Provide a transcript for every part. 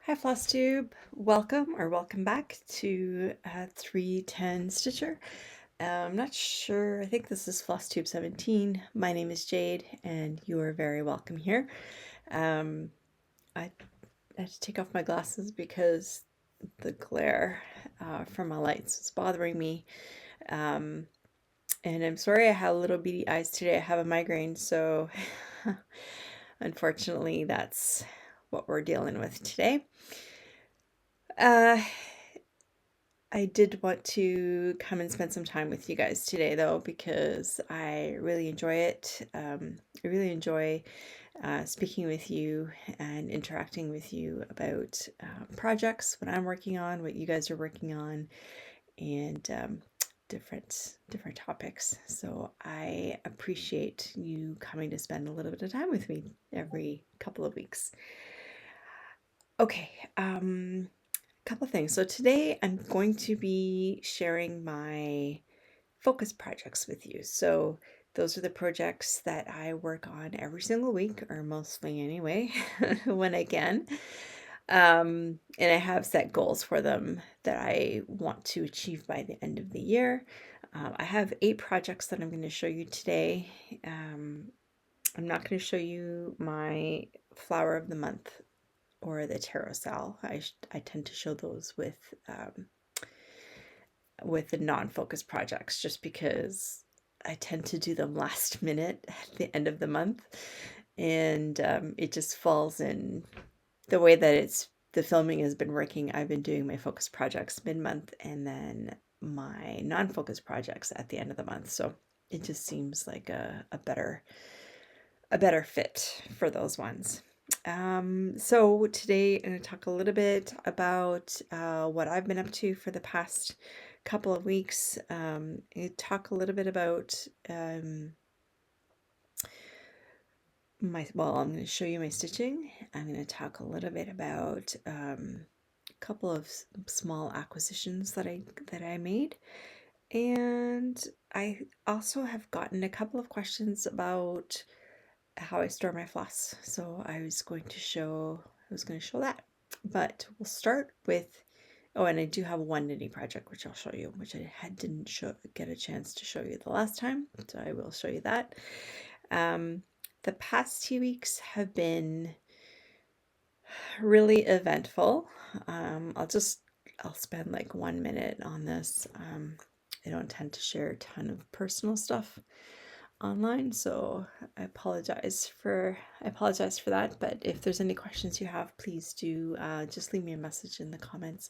Hi Flosstube, welcome back to 310 Stitcher. I'm not sure, I think this is Flosstube 17. My name is Jade and you are very welcome here. I had to take off my glasses because the glare from my lights is bothering me. And I'm sorry I had little beady eyes today. I have a migraine, so unfortunately that's what we're dealing with today. I did want to come and spend some time with you guys today, though, because I really enjoy it. I really enjoy speaking with you and interacting with you about projects, what I'm working on, what you guys are working on, and different topics. So I appreciate you coming to spend a little bit of time with me every couple of weeks. Okay, couple of things. So today I'm going to be sharing my focus projects with you. So those are the projects that I work on every single week, or mostly anyway, when I can. And I have set goals for them that I want to achieve by the end of the year. I have 8 projects that I'm going to show you today. I'm not going to show you my flower of the month or the tarot cell. I tend to show those with the non-focus projects just because I tend to do them last minute at the end of the month, and it just falls in the way that the filming has been working. I've been doing my focus projects mid-month and then my non-focus projects at the end of the month, so it just seems like a better fit for those ones. So today I'm going to talk a little bit about what I've been up to for the past couple of weeks. Talk a little bit about I'm going to show you my stitching. I'm going to talk a little bit about a couple of small acquisitions that I made, and I also have gotten a couple of questions about how I store my floss. So I was going to show that. But we'll start with, oh, and I do have one knitting project which I'll show you, which I didn't get a chance to show you the last time, so I will show you that. The past 2 weeks have been really eventful. I'll spend like 1 minute on this. I don't tend to share a ton of personal stuff online, so I apologize for that, but if there's any questions you have, please do just leave me a message in the comments.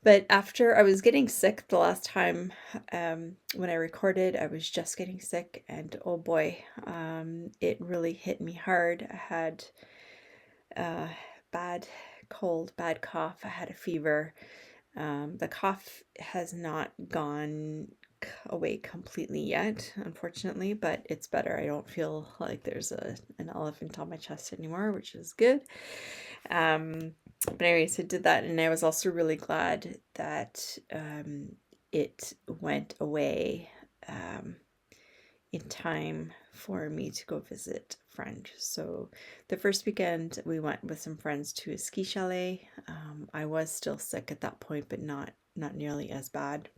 But after I was getting sick the last time when I recorded, I was just getting sick, and oh boy, it really hit me hard. I had bad cold, bad cough. I had a fever. The cough has not gone away completely yet, unfortunately, but it's better. I don't feel like there's an elephant on my chest anymore, which is good. But anyways, I did that, and I was also really glad that it went away in time for me to go visit a friend. So the first weekend we went with some friends to a ski chalet. I was still sick at that point, but not nearly as bad.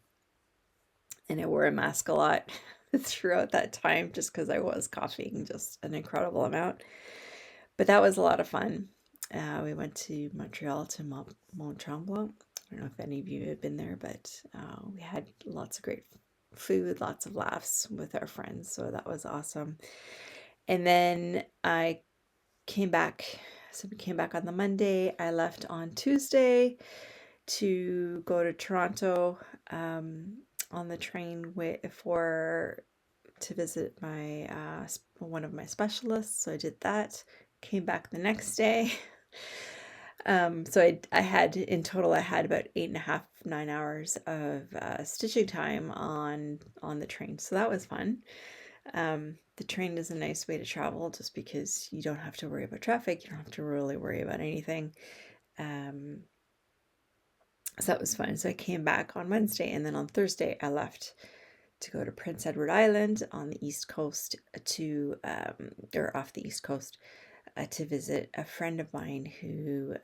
And I wore a mask a lot throughout that time just because I was coughing just an incredible amount. But that was a lot of fun. We went to Montreal to Mont Tremblant. I don't know if any of you have been there, but we had lots of great food, lots of laughs with our friends, so that was awesome. And then I came back. So we came back on the Monday. I left on Tuesday to go to Toronto on the train to visit my one of my specialists. So I did that. Came back the next day. So I had in total about 8.5, 9 hours of stitching time on the train. So that was fun. The train is a nice way to travel just because you don't have to worry about traffic. You don't have to really worry about anything. So that was fun. So I came back on Wednesday, and then on Thursday I left to go to Prince Edward Island on the East Coast or off the East Coast to visit a friend of mine who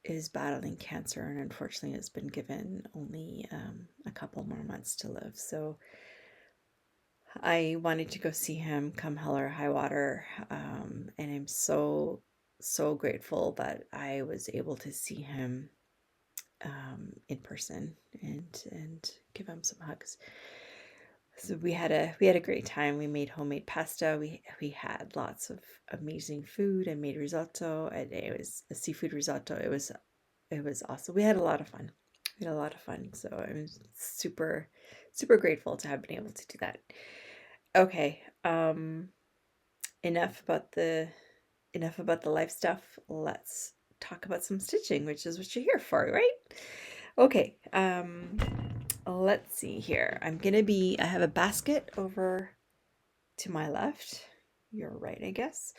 is battling cancer and unfortunately has been given only a couple more months to live. So I wanted to go see him come hell or high water, and I'm so grateful that I was able to see him in person and give him some hugs. So we had a great time. We made homemade pasta. We had lots of amazing food. I made risotto, and it was a seafood risotto. It was awesome. We had a lot of fun. We had a lot of fun. So I'm super grateful to have been able to do that. Okay, enough about the life stuff. Let's talk about some stitching, which is what you're here for, right? Okay, let's see here. I have a basket over to my left, your right, I guess.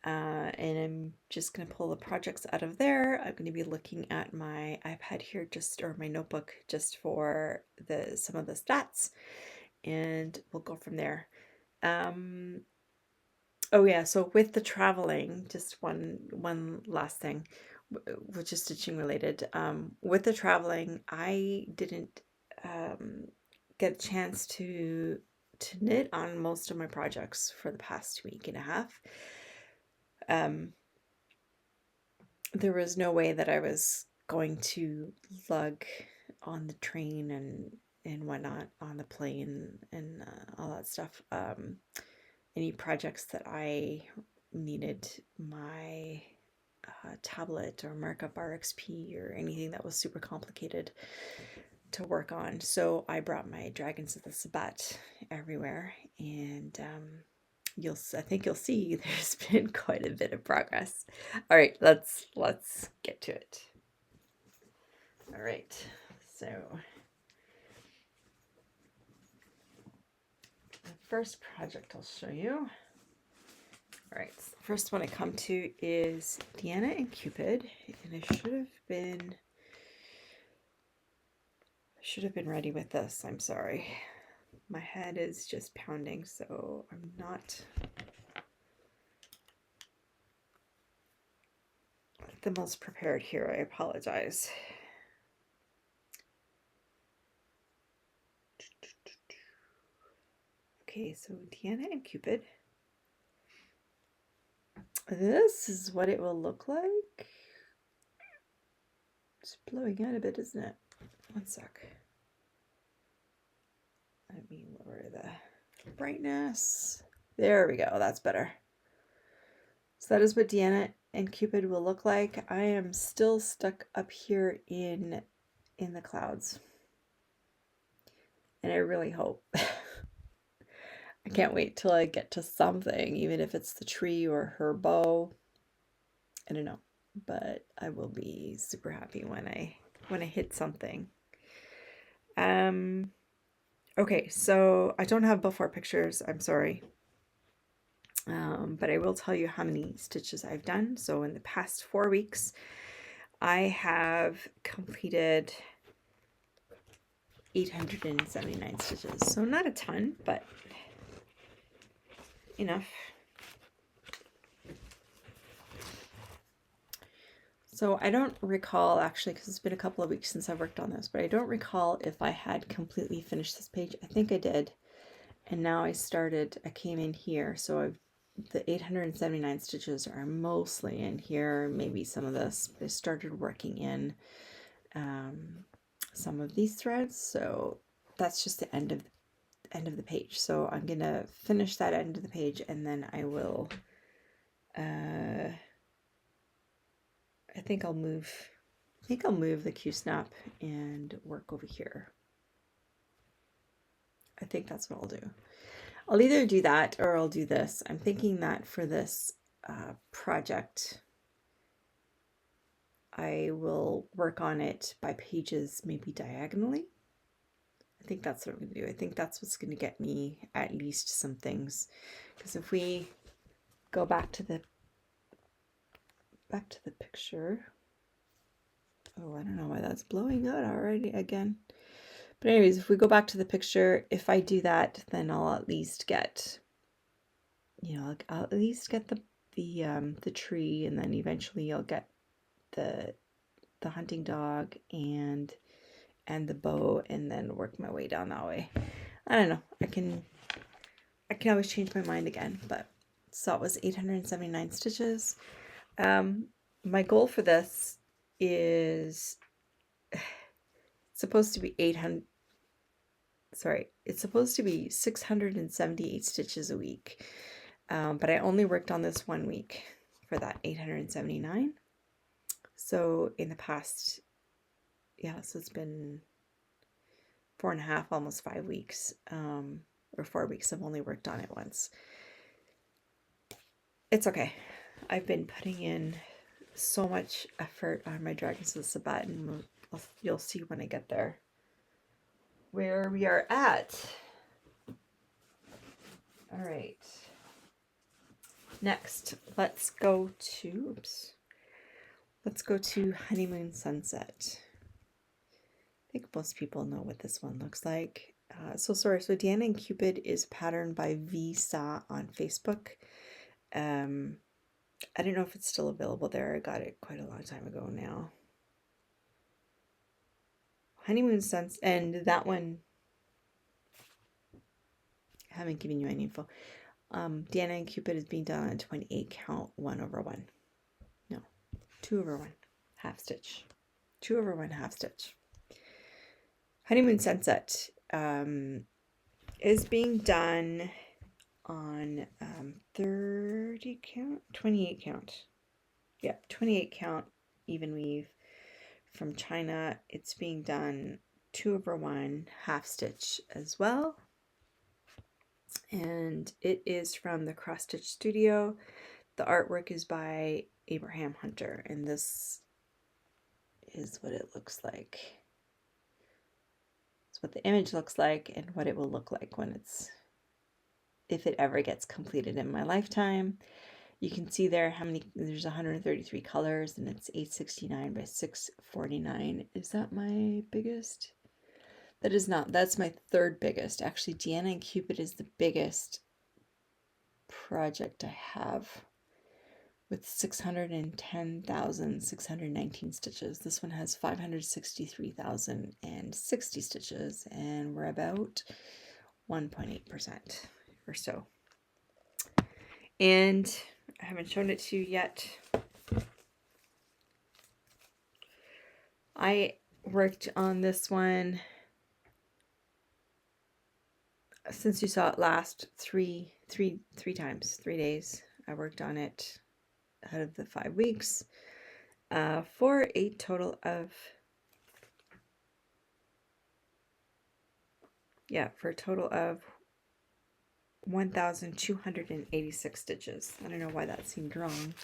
And I'm just going to pull the projects out of there. I'm going to be looking at my iPad here, or my notebook, just for some of the stats, and we'll go from there. Oh yeah, so with the traveling, just one last thing, which is stitching related. With the traveling, I didn't get a chance to knit on most of my projects for the past week and a half. There was no way that I was going to lug on the train and whatnot on the plane and all that stuff. Any projects that I needed my tablet or markup RXP or anything that was super complicated to work on. So I brought my Dragons of the Sabbat everywhere, and I think you'll see there's been quite a bit of progress. All right, let's get to it. All right, so the first project I'll show you. All right, so the first one I come to is Deanna and Cupid, and I should have been ready with this. I'm sorry. My head is just pounding, so I'm not the most prepared here. I apologize. Okay, so Deanna and Cupid. This is what it will look like. It's blowing out a bit, isn't it? One sec. Let me lower the brightness. There we go. That's better. So that is what Deanna and Cupid will look like. I am still stuck up here in the clouds. And I really hope. I can't wait till I get to something, even if it's the tree or her bow. I don't know, but I will be super happy when I hit something. Okay, so I don't have before pictures, I'm sorry. But I will tell you how many stitches I've done. So in the past 4 weeks, I have completed 879 stitches. So not a ton, but enough. So I don't recall, actually, because it's been a couple of weeks since I've worked on this, but I don't recall if I had completely finished this page. I think I did. And now I came in here. So the 879 stitches are mostly in here, maybe some of this. I started working in some of these threads. So that's just the end of the page. So I'm going to finish that end of the page, and then I will I think I'll move the Q-snap and work over here. I think that's what I'll do. I'll either do that or I'll do this. I'm thinking that for this project, I will work on it by pages, maybe diagonally. I think that's what I'm going to do. I think that's what's going to get me at least some things. Because if we go back to the picture. Oh, I don't know why that's blowing out already again. But anyways, if we go back to the picture, if I do that, then I'll at least get, I'll at least get the tree, and then eventually I'll get the the hunting dog and the bow, and then work my way down that way. I don't know. I can always change my mind again, but so it was 879 stitches. My goal for this is supposed to be 678 stitches a week. But I only worked on this 1 week for that 879. So in the past, yeah, so it's been 4.5, almost 5 weeks, or 4 weeks. I've only worked on it once. It's okay. I've been putting in so much effort on my Dragons of the Sabbat, and you'll see when I get there where we are at. All right. Next, let's go to Honeymoon Sunset. I think most people know what this one looks like. So Diana and Cupid is patterned by Visa on Facebook. I don't know if it's still available there. I got it quite a long time ago now. Honeymoon Sunset, and that one, I haven't given you any info. Diana and Cupid is being done on 28 count 1/1. No, 2/1 half stitch. 2/1 half stitch. Honeymoon Sunset is being done on 30 count, 28 count. Yeah, 28 count even weave from China. It's being done 2/1 half stitch as well. And it is from the Cross Stitch Studio. The artwork is by Abraham Hunter, and this is what it looks like. It's what the image looks like and what it will look like when if it ever gets completed in my lifetime. You can see there there's 133 colors, and it's 869 by 649. Is that my biggest? That is not. That's my third biggest. Actually, Diana and Cupid is the biggest project I have, with 610,619 stitches. This one has 563,060 stitches, and we're about 1.8% or so. And I haven't shown it to you yet. I worked on this one, since you saw it last, three times, 3 days. I worked on it out of the 5 weeks, for a total of, 1,286 stitches. I don't know why that seemed wrong,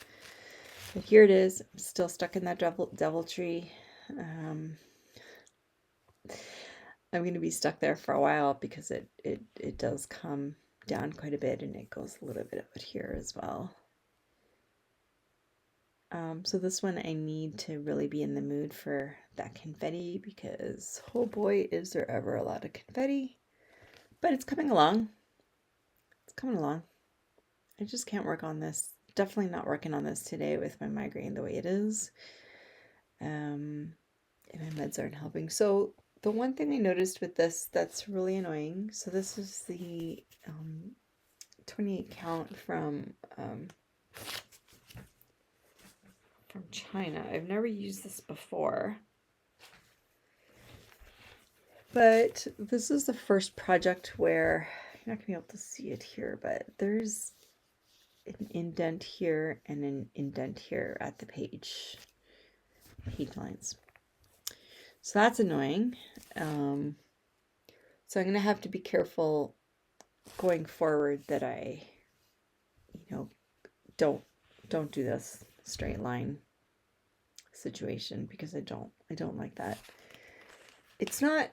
but here it is. I'm still stuck in that deviltry. I'm going to be stuck there for a while because it does come down quite a bit, and it goes a little bit out here as well. So this one, I need to really be in the mood for that confetti, because oh boy, is there ever a lot of confetti. But it's coming along. It's coming along. I just can't work on this. Definitely not working on this today with my migraine the way it is. And my meds aren't helping. So the one thing I noticed with this that's really annoying, so this is the 28 count from China. I've never used this before, but this is the first project where you're not gonna be able to see it here, but there's an indent here and an indent here at the page lines. So that's annoying. So I'm going to have to be careful going forward that I, don't do this straight line situation, because I don't like that. It's not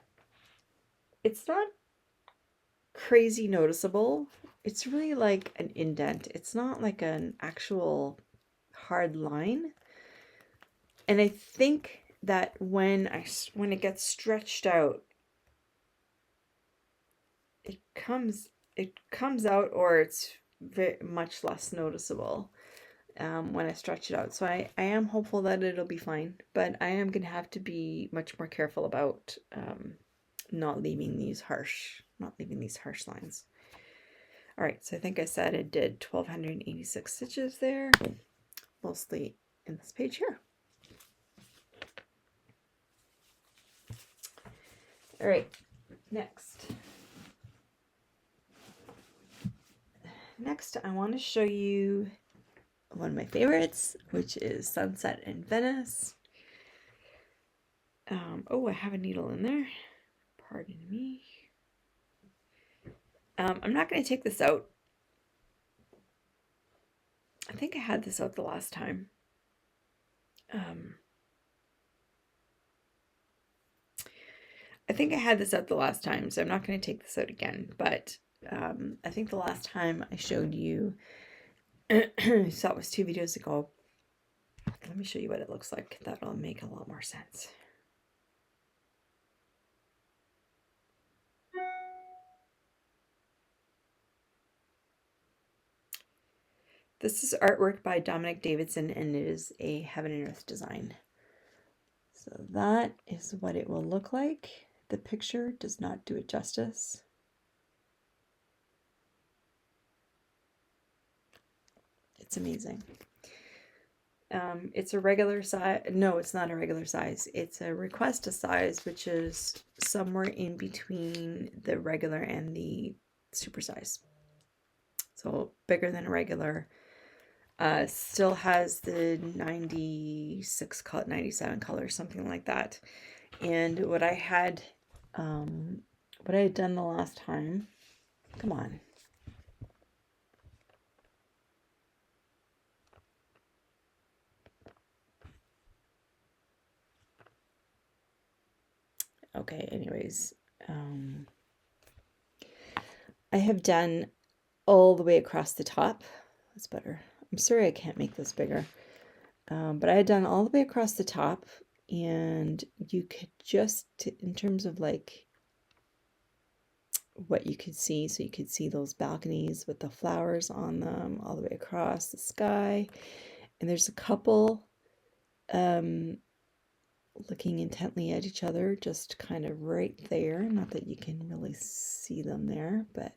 crazy noticeable. It's really like an indent. It's not like an actual hard line. And I think that when it gets stretched out, it comes out, or it's very much less noticeable. when I stretch it out. So I am hopeful that it'll be fine, but I am going to have to be much more careful about not leaving these harsh lines. All right, so I think I said I did 1,286 stitches there, mostly in this page here. All right, next I want to show you one of my favorites, which is Sunset in Venice. Oh, I have a needle in there. Pardon me. I'm not going to take this out. I think I had this out the last time. So I'm not going to take this out again, but I think the last time I showed you, I saw it was 2 videos ago. Let me show you what it looks like. That'll make a lot more sense. This is artwork by Dominic Davidson, and it is a Heaven and Earth design. So that is what it will look like. The picture does not do it justice. It's amazing. It's a regular size. No, it's not a regular size. It's a request a size, which is somewhere in between the regular and the super size. So bigger than a regular. Still has the 96 color, 97 colors, something like that. And what I had done the last time, come on. Okay, anyways, I have done all the way across the top. That's better. I'm sorry I can't make this bigger. But I had done all the way across the top, and you could just, in terms of like what you could see, so you could see those balconies with the flowers on them all the way across the sky. And there's a couple looking intently at each other, just kind of right there. Not that you can really see them there, but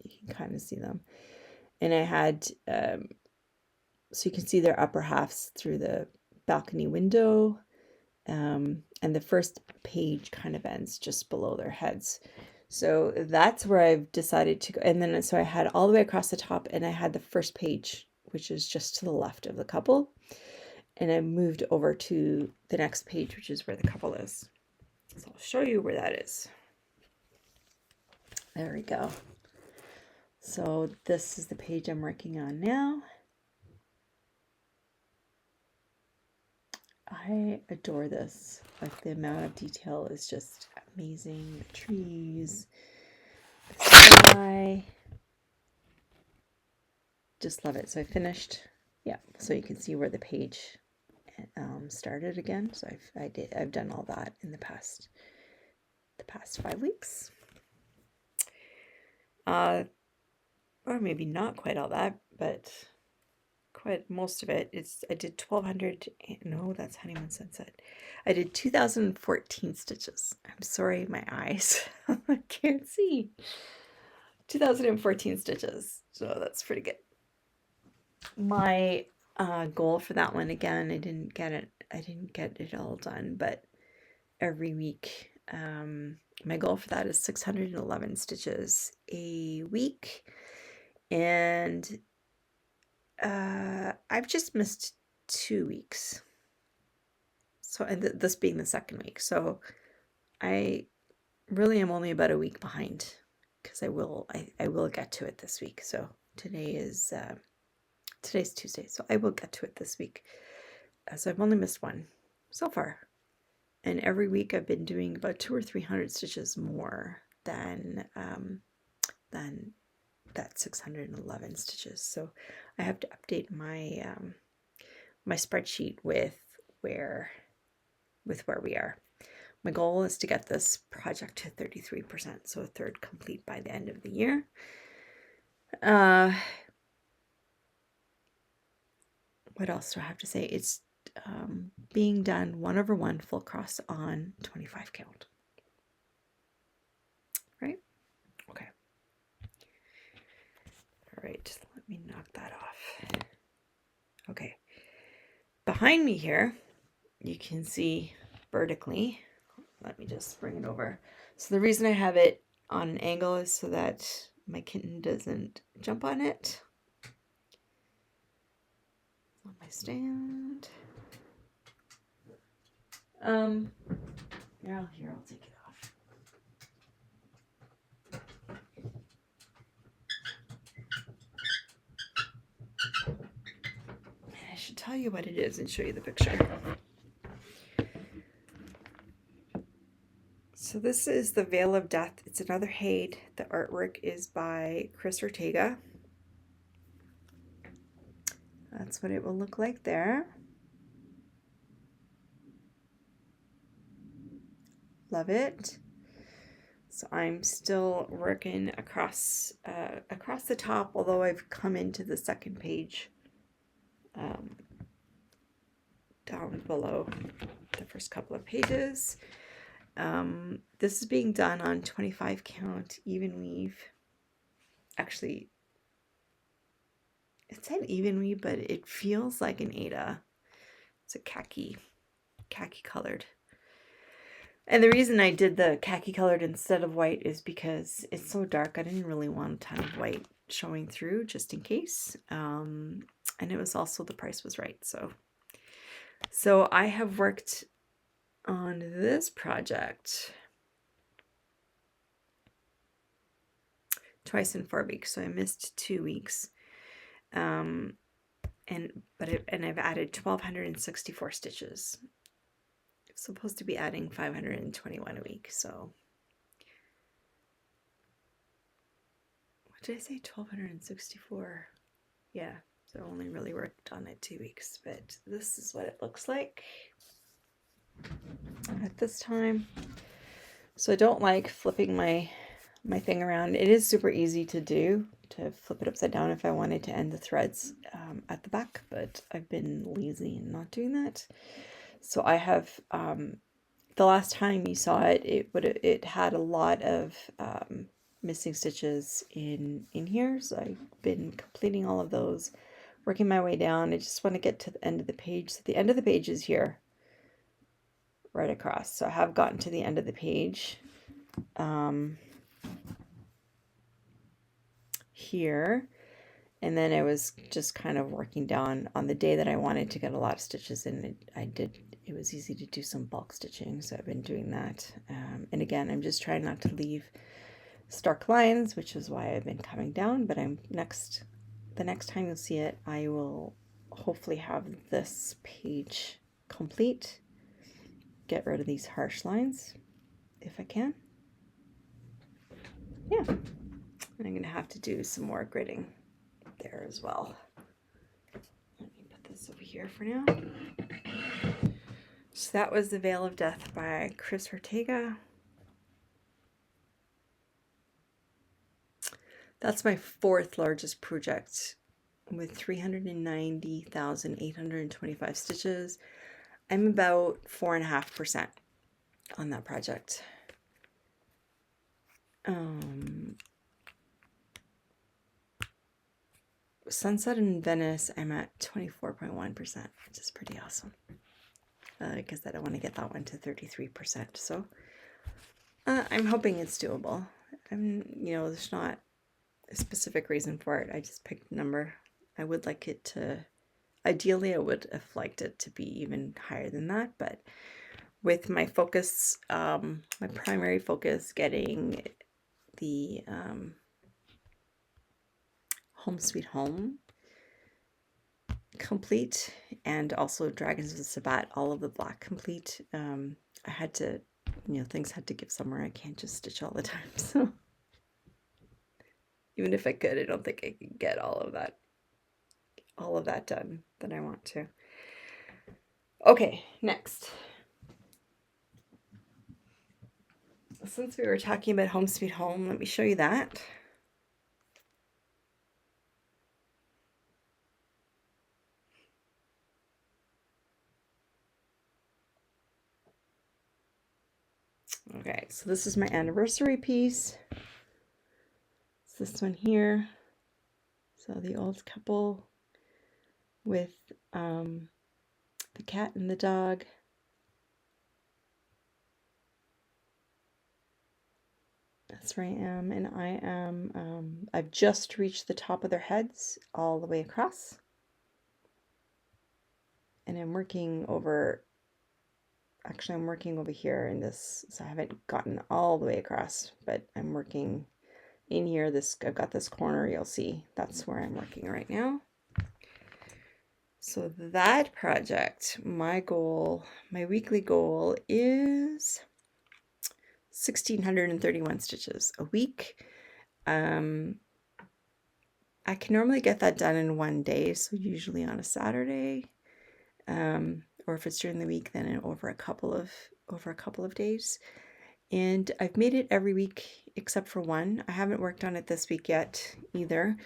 you can kind of see them. And I had, so you can see their upper halves through the balcony window. And the first page kind of ends just below their heads. So that's where I've decided to go. And then, so I had all the way across the top, and I had the first page, which is just to the left of the couple. And I moved over to the next page, which is where the couple is. So I'll show you where that is. There we go. So this is the page I'm working on now. I adore this. Like, the amount of detail is just amazing. The trees, the sky. Just love it. So I finished. Yeah, so you can see where the page started again. So I've done all that in the past 5 weeks. Or maybe not quite all that, but quite most of it. I did 1,200. No, that's Honeymoon Sunset. I did 2,014 stitches. I'm sorry, my eyes. I can't see. 2,014 stitches. So that's pretty good. My goal for that one, again, I didn't get it all done, but every week, my goal for that is 611 stitches a week. And I've just missed 2 weeks. So, and this being the second week. So I really am only about a week behind, because I will get to it this week. So today's Tuesday, so I will get to it this week. So I've only missed one so far. And every week I've been doing about 200 or 300 stitches more than that 611 stitches. So I have to update my my spreadsheet with where we are. My goal is to get this project to 33%, so a third complete by the end of the year. what else do I have to say? It's being done 1/1 full cross on 25 count. Right? Okay. All right, let me knock that off. Okay. Behind me here, you can see vertically. Let me just bring it over. So the reason I have it on an angle is so that my kitten doesn't jump on it. On my stand. Here, I'll take it off. I should tell you what it is and show you the picture. So this is the Veil of Death. It's another Hade. The artwork is by Chris Ortega. That's what it will look like there. Love it. So I'm still working across the top, although I've come into the second page down below the first couple of pages. This is being done on 25 count even weave. Actually, it said even weave, but it feels like an Aida. It's a khaki colored. And the reason I did the khaki colored instead of white is because it's so dark. I didn't really want a ton of white showing through just in case. And it was also, the price was right. So I have worked on this project twice in 4 weeks. So I missed 2 weeks. And I've added 1,264 stitches. Supposed to be adding 521 a week, so what did I say? 1,264. Yeah, so I only really worked on it 2 weeks, but this is what it looks like at this time. So I don't like flipping my thing around. It is super easy to do, to flip it upside down if I wanted to end the threads at the back, but I've been lazy in not doing that. So I have, the last time you saw it, it had a lot of missing stitches in here. So I've been completing all of those, working my way down. I just want to get to the end of the page. So the end of the page is here, right across. So I have gotten to the end of the page here. And then I was just kind of working down on the day that I wanted to get a lot of stitches in. It was easy to do some bulk stitching, so I've been doing that. And again, I'm just trying not to leave stark lines, which is why I've been coming down. But the next time you'll see it, I will hopefully have this page complete. Get rid of these harsh lines if I can. Yeah, and I'm gonna have to do some more gridding there as well. Let me put this over here for now. So that was The Veil of Death by Chris Ortega. That's my 4th largest project with 390,825 stitches. I'm about 4.5% on that project. Sunset in Venice, I'm at 24.1%, which is pretty awesome. Because I don't want to get that one to 33%. So I'm hoping it's doable. There's not a specific reason for it. I just picked a number. I would like it to, ideally I would have liked it to be even higher than that, but with my focus, my primary focus, getting the Home Sweet Home complete, and also Dragons of the Sabbat, all of the black complete. I had to, things had to give somewhere. I can't just stitch all the time. So even if I could, I don't think I could get all of that done that I want to. Okay, next. Since we were talking about Home Sweet Home, let me show you that. Okay, so this is my anniversary piece. It's this one here. So the old couple with the cat and the dog. That's where I am, and I am, I've just reached the top of their heads all the way across. And I'm working over, actually I'm working over here in this, so I haven't gotten all the way across, but I'm working in here, I've got this corner, you'll see, that's where I'm working right now. So that project, my goal, my weekly goal is 1,631 stitches a week. I can normally get that done in one day, so usually on a Saturday, or if it's during the week, then over a couple of days. And I've made it every week except for one. I haven't worked on it this week yet either,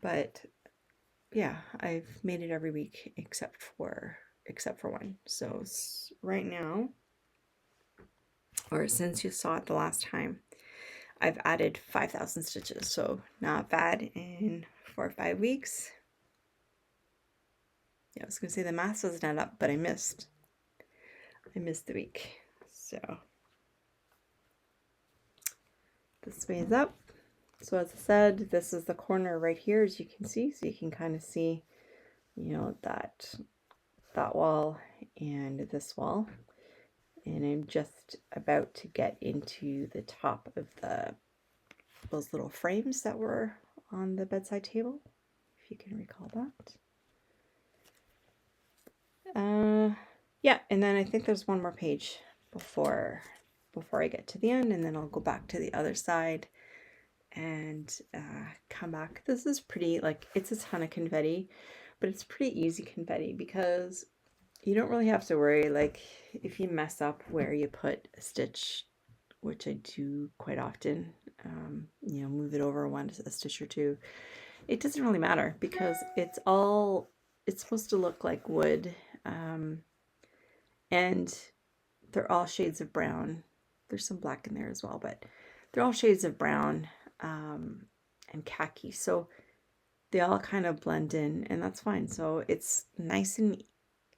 but yeah, I've made it every week except for one. So right now, or since you saw it the last time, I've added 5,000 stitches, so not bad in 4 or 5 weeks. Yeah, I was gonna say the math doesn't add up, but I missed the week. So this way is up. So as I said, this is the corner right here, as you can see. So you can kind of see, you know, that wall and this wall. And I'm just about to get into the top of those little frames that were on the bedside table, if you can recall that. Yeah, and then I think there's one more page before I get to the end, and then I'll go back to the other side and come back. This is pretty, like, it's a ton of confetti, but it's pretty easy confetti because you don't really have to worry, like, if you mess up where you put a stitch, which I do quite often, you know, move it over a stitch or two, it doesn't really matter because it's supposed to look like wood, and they're all shades of brown. There's some black in there as well, but they're all shades of brown and khaki, so they all kind of blend in, and that's fine. So it's nice and,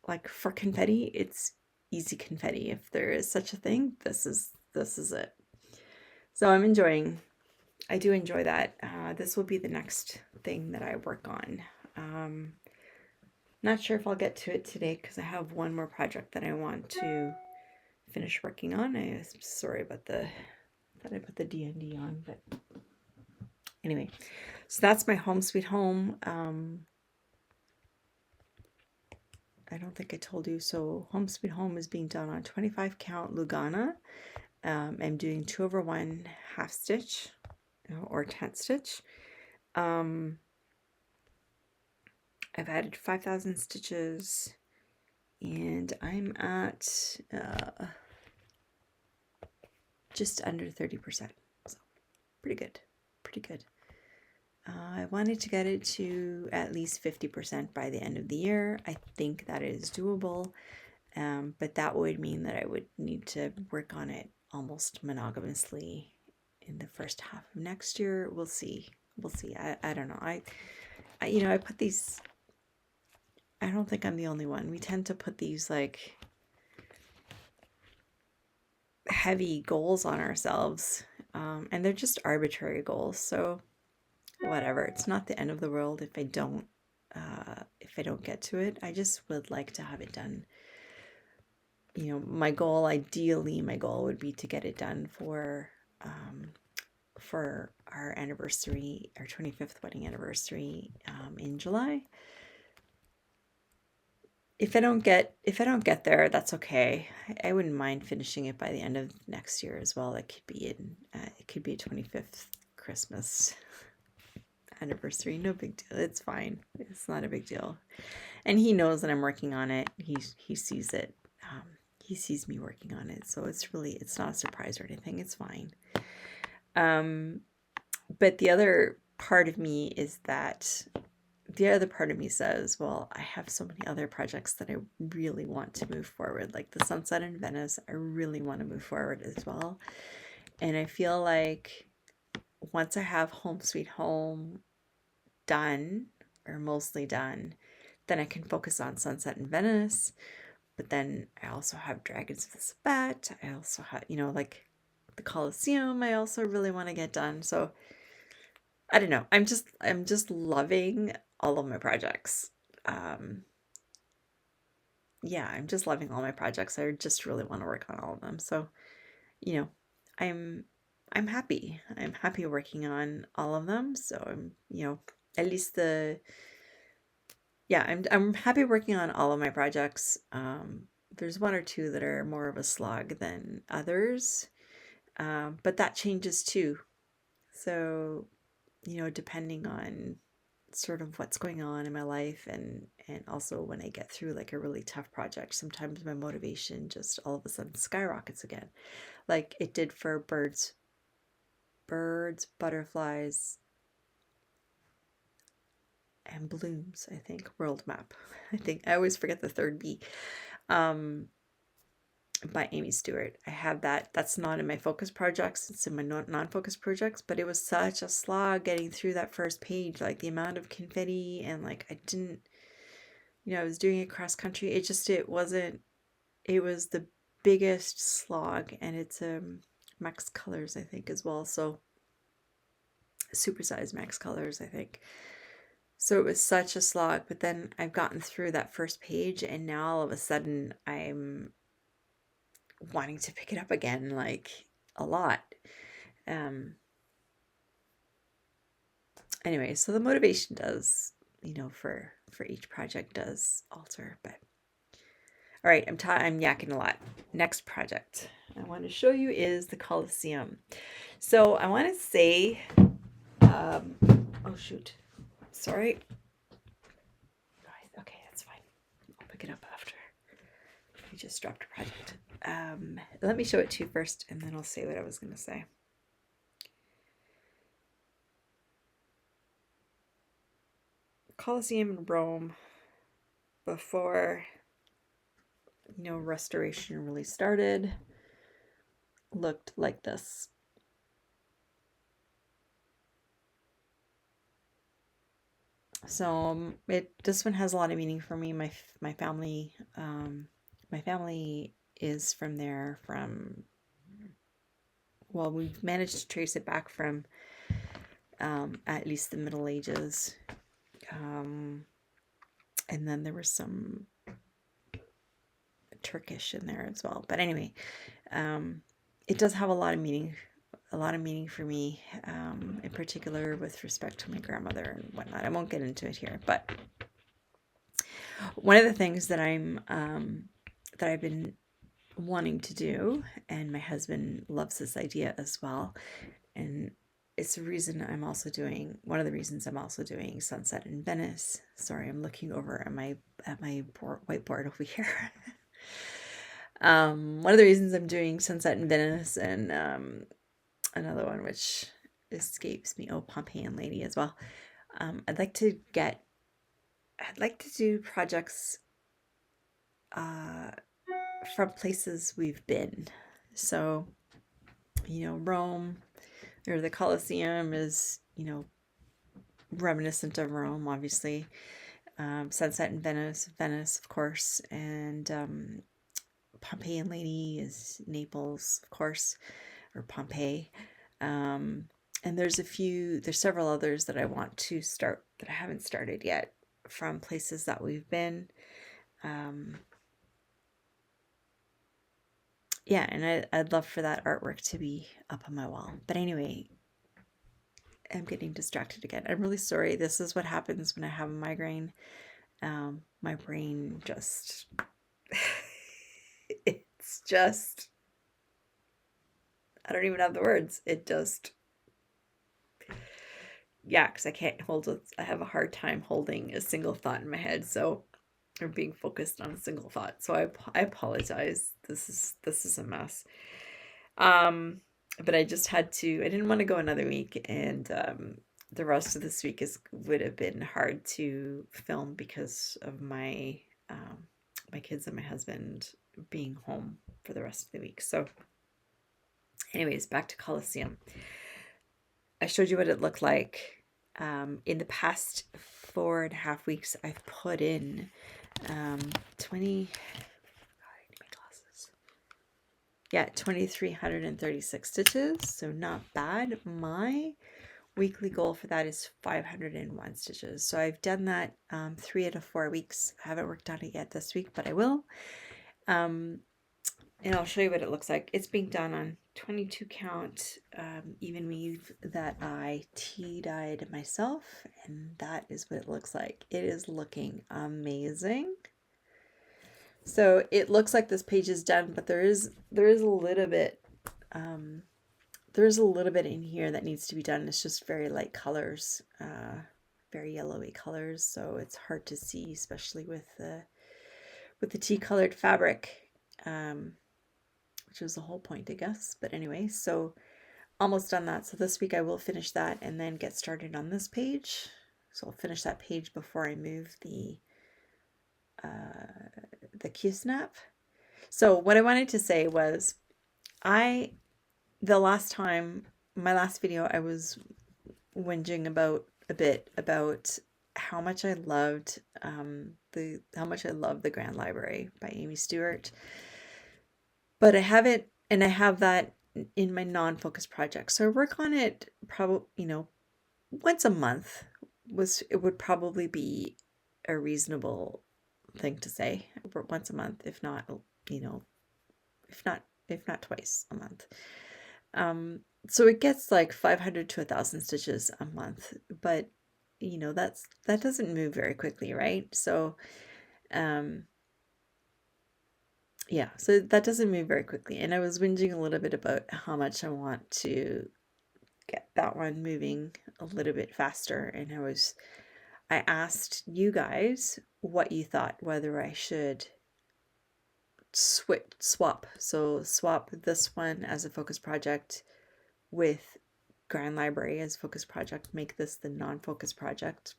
like, for confetti, it's easy confetti. If there is such a thing, this is it. So I do enjoy that. This will be the next thing that I work on. Not sure if I'll get to it today because I have one more project that I want to finish working on. I'm sorry about that I put the DND on, but anyway, so that's my home sweet home. I don't think I told you, so home sweet home is being done on 25 count Lugana. I'm doing 2/1 half stitch or tent stitch. I've added 5,000 stitches and I'm at just under 30%, so pretty good. I wanted to get it to at least 50% by the end of the year. I think that is doable, but that would mean that I would need to work on it almost monogamously in the first half of next year. We'll see. I don't know. I you know, I put these, I don't think I'm the only one. We tend to put these, like, heavy goals on ourselves, and they're just arbitrary goals, so whatever. It's not the end of the world if I don't get to it. I just would like to have it done. You know, my goal would be to get it done for our anniversary, our 25th wedding anniversary, in July. If I don't get there, that's okay. I wouldn't mind finishing it by the end of next year as well. It could be it could be a 25th Christmas anniversary. No big deal. It's fine. It's not a big deal. And he knows that I'm working on it. He sees it. He sees me working on it. So it's not a surprise or anything. It's fine. But the other part of me is that the other part of me says, well, I have so many other projects that I really want to move forward, like the sunset in Venice. I really want to move forward as well. And I feel like once I have Home Sweet Home done, or mostly done, then I can focus on Sunset in Venice. But then I also have Dragons of the Sabbat. I also have, like the Coliseum, I also really want to get done. So I don't know. I'm just loving all of my projects. Yeah, I'm just loving all my projects. I just really want to work on all of them. So, you know, I'm I'm happy. I'm happy working on all of them. So at least I'm happy working on all of my projects. There's one or two that are more of a slog than others. But that changes too. So, depending on sort of what's going on in my life, and also when I get through like a really tough project, sometimes my motivation just all of a sudden skyrockets again, like it did for birds, butterflies, and blooms. I think world map. I think I always forget the third B. By Amy Stewart. I have that. That's not in my focus projects. It's in my non-focus projects, but it was such a slog getting through that first page, like the amount of confetti, and like I didn't, I was doing it cross country. It wasn't, it was the biggest slog, and it's Max Colors, I think, as well. So supersized Max Colors, I think. So it was such a slog, but then I've gotten through that first page, and now all of a sudden I'm wanting to pick it up again, like a lot. Anyway, so the motivation does, for each project does alter. But all right, I'm yakking a lot. Next project I want to show you is the Coliseum. So I want to say, oh shoot, sorry. Okay, that's fine. I'll pick it up after. I just dropped a project. Let me show it to you first, and then I'll say what I was going to say. Coliseum in Rome, before restoration really started, looked like this. So this one has a lot of meaning for me. My family is from there. Well, we've managed to trace it back from at least the Middle Ages, and then there was some Turkish in there as well. But anyway, it does have a lot of meaning for me, in particular with respect to my grandmother and whatnot. I won't get into it here, but one of the things that that I've been wanting to do, and my husband loves this idea as well, and it's one of the reasons I'm also doing Sunset in Venice. Sorry, I'm looking over at my whiteboard over here. One of the reasons I'm doing Sunset in Venice, and another one which escapes me, Pompeian Lady as well. I'd like to do projects from places we've been. So, Rome, or the Coliseum is, reminiscent of Rome, obviously. Sunset in Venice, of course, and Pompeian Lady is Naples, of course, or Pompeii. And there's several others that I want to start that I haven't started yet, from places that we've been. Yeah, and I'd love for that artwork to be up on my wall. But anyway, I'm getting distracted again. I'm really sorry. This is what happens when I have a migraine. My brain just, it's just, I don't even have the words. It just, yeah, because I can't hold it. I have a hard time holding a single thought in my head. So, or being focused on a single thought. So I apologize. This is a mess. But I just had to, I didn't want to go another week and the rest of this week would have been hard to film because of my my kids and my husband being home for the rest of the week. So anyways, back to Coliseum. I showed you what it looked like. In the past 4.5 weeks, I've put in 2,336 stitches, so not bad. My weekly goal for that is 501 stitches. So I've done that 3 out of 4 weeks. I haven't worked on it yet this week, but I will. And I'll show you what it looks like. It's being done on 22 count even weave that I tea-dyed myself, and that is what it looks like. It is looking amazing. So it looks like this page is done, but there is a little bit there's a little bit in here that needs to be done. It's just very light colors, very yellowy colors, so it's hard to see, especially with the tea colored fabric, which was the whole point, I guess. But anyway, so almost done that. So this week I will finish that and then get started on this page. So I'll finish that page before I move the Q-snap. So what I wanted to say was, the last time, my last video, I was whinging a bit about how much I loved the Grand Library by Amy Stewart, but I haven't, and I have that in my non-focus project. So I work on it probably, once a month would probably be a reasonable thing to say. Once a month, if not twice a month. So it gets like 500 to 1,000 stitches a month, but that doesn't move very quickly, right? So yeah, so that doesn't move very quickly. And I was whinging a little bit about how much I want to get that one moving a little bit faster. And I asked you guys what you thought, whether I should swap this one as a focus project with Grand Library as focus project, make this the non-focus project,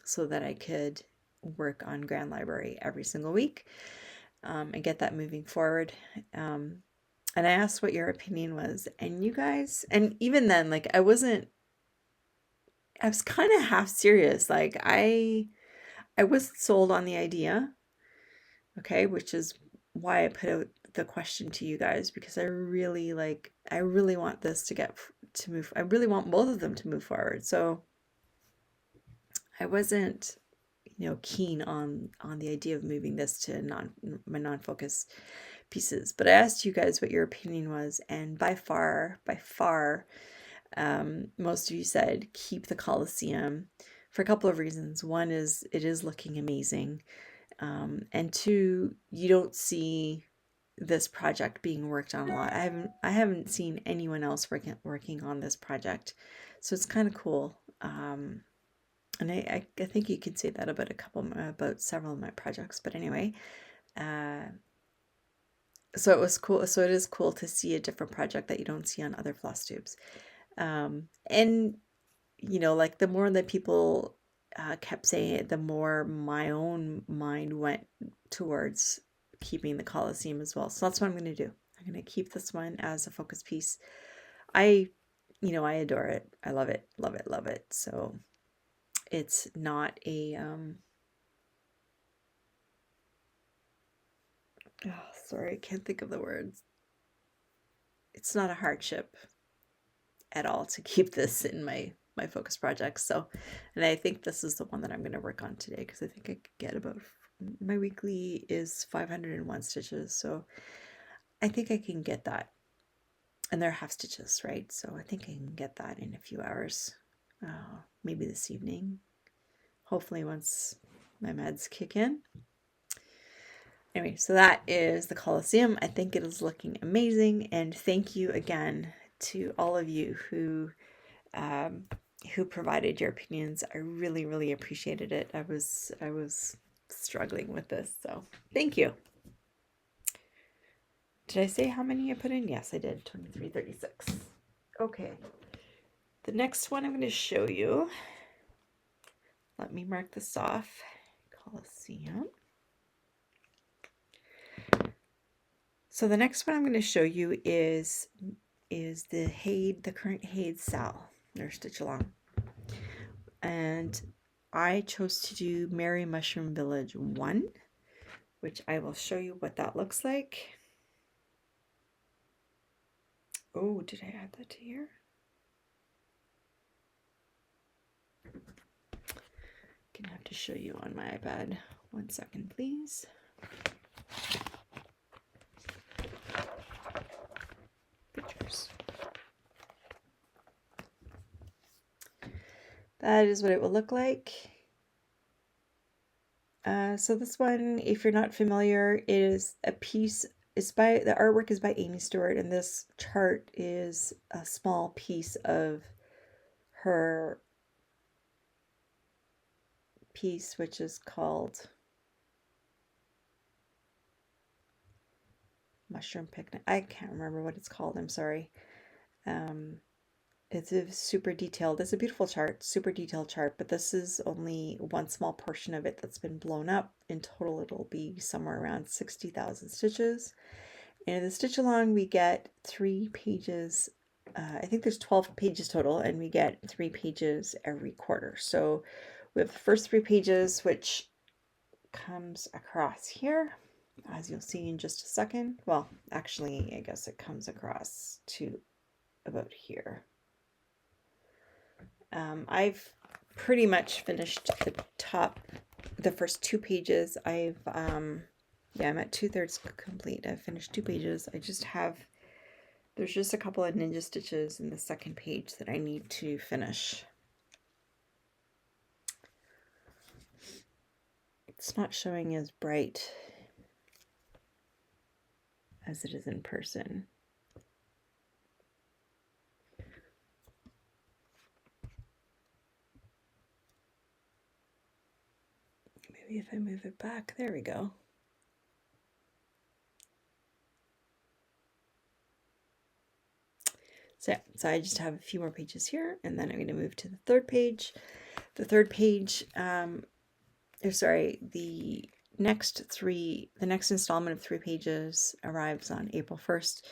so that I could work on Grand Library every single week and get that moving forward. And I asked what your opinion was, and you guys, and even then, like, I was kind of half serious. Like, I wasn't sold on the idea, okay, which is why I put out the question to you guys, because I really want this to move. I really want both of them to move forward. So I wasn't, keen on the idea of moving this to my non-focus pieces. But I asked you guys what your opinion was, and by far, most of you said keep the Coliseum for a couple of reasons. One is it is looking amazing. And two, you don't see this project being worked on a lot. I haven't seen anyone else working on this project, so it's kind of cool. And I think you could say that about several of my projects. But anyway, so it was cool. So it is cool to see a different project that you don't see on other Flosstubes. And like, the more that people kept saying it, the more my own mind went towards keeping the Coliseum as well. So that's what I'm going to do. I'm going to keep this one as a focus piece. I adore it. I love it, love it, love it. So it's not a sorry, I can't think of the words. It's not a hardship at all to keep this in my focus projects. So, and I think this is the one that I'm going to work on today, because I think I could get about, my weekly is 501 stitches, so I think I can get that, and they're half stitches, right? So I think I can get that in a few hours, maybe this evening, hopefully, once my meds kick in. Anyway, so that is the Coliseum. I think it is looking amazing, and thank you again to all of you who provided your opinions. I really, really appreciated it. I was struggling with this, so thank you. Did I say how many I put in? Yes, I did. 2336. Okay. The next one I'm going to show you, let me mark this off, Coliseum. So the next one I'm going to show you is the current Haid Sal, or Stitch Along. And I chose to do Merry Mushroom Village 1, which I will show you what that looks like. Oh, did I add that to here? Gonna have to show you on my iPad. 1 second, please. Pictures. That is what it will look like. So this one, if you're not familiar, is a piece. The artwork is by Amy Stewart, and this chart is a small piece of her piece, which is called Mushroom Picnic. I can't remember what it's called. I'm sorry. It's a super detailed. It's a beautiful chart, super detailed chart, but this is only one small portion of it that's been blown up. In total, it'll be somewhere around 60,000 stitches. And in the stitch along, we get 3 pages. I think there's 12 pages total, and we get 3 pages every quarter. So we have the first 3 pages, which comes across here, as you'll see in just a second. Well, actually, I guess it comes across to about here. I've pretty much finished the first 2 pages. Yeah, I'm at 2/3 complete. I've finished 2 pages. There's just a couple of ninja stitches in the second page that I need to finish. It's not showing as bright as it is in person. Maybe if I move it back, there we go. So I just have a few more pages here, and then I'm going to move to the 3rd page. The 3rd page, the next installment of 3 pages arrives on April 1st.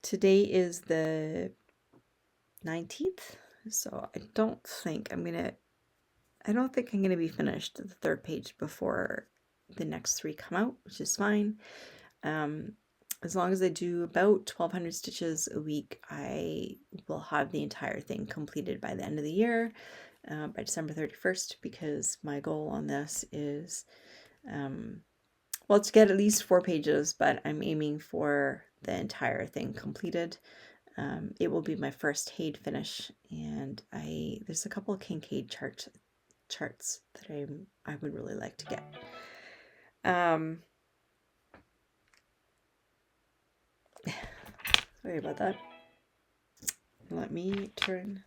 Today is the 19th, so I don't think I'm gonna be finished at the 3rd page before the next 3 come out, which is fine. As long as I do about 1,200 stitches a week, I will have the entire thing completed by the end of the year, by December 31st, because my goal on this is, well, to get at least 4 pages, but I'm aiming for the entire thing completed. It will be my first Haid finish, and there's a couple of Kincaid charts that I would really like to get. Sorry about that. Let me turn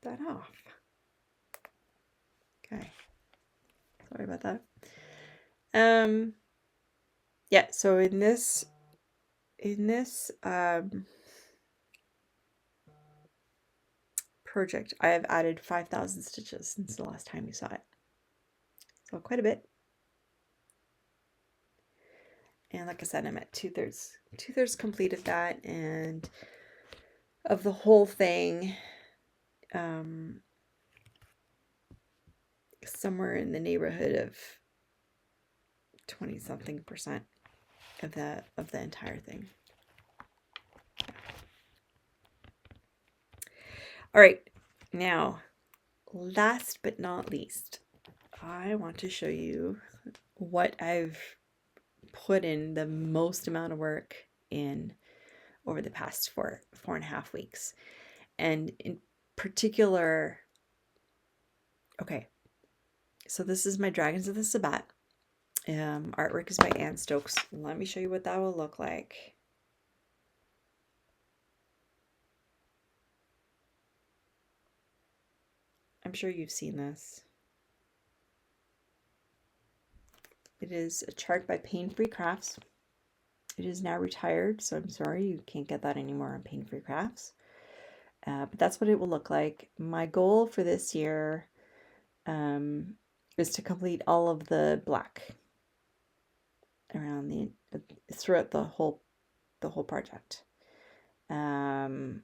that off. Okay. Sorry about that. Yeah, so in this project, I have added 5,000 stitches since the last time you saw it. So quite a bit. And like I said, I'm at 2/3 completed that, and of the whole thing, somewhere in the neighborhood of 20-something% of the entire thing. All right, now, last but not least, I want to show you what I've put in the most amount of work in over the past 4.5 weeks. And in particular, okay, so this is my Dragons of the Sabbat. Artwork is by Anne Stokes. Let me show you what that will look like. I'm sure you've seen this. It is a chart by Pain Free Crafts. It is now retired, so I'm sorry you can't get that anymore on Pain Free Crafts. But that's what it will look like. My goal for this year is to complete all of the black around throughout the whole project. And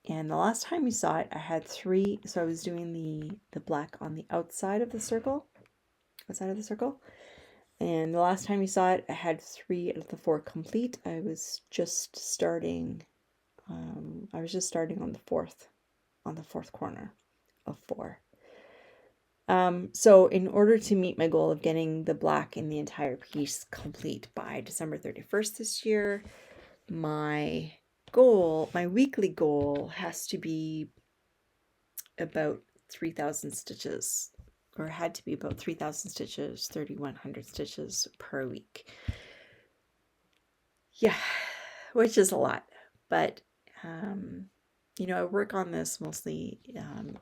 the last time you saw it, I had 3. So I was doing the black on the outside of the circle, And the last time you saw it, I had 3 out of the 4 complete. I was just starting. On the fourth corner of 4. So in order to meet my goal of getting the black in the entire piece complete by December 31st this year, my weekly goal has to be about 3,000 stitches, or had to be about 3,000 stitches, 3,100 stitches per week. Yeah, which is a lot, but you know, I work on this mostly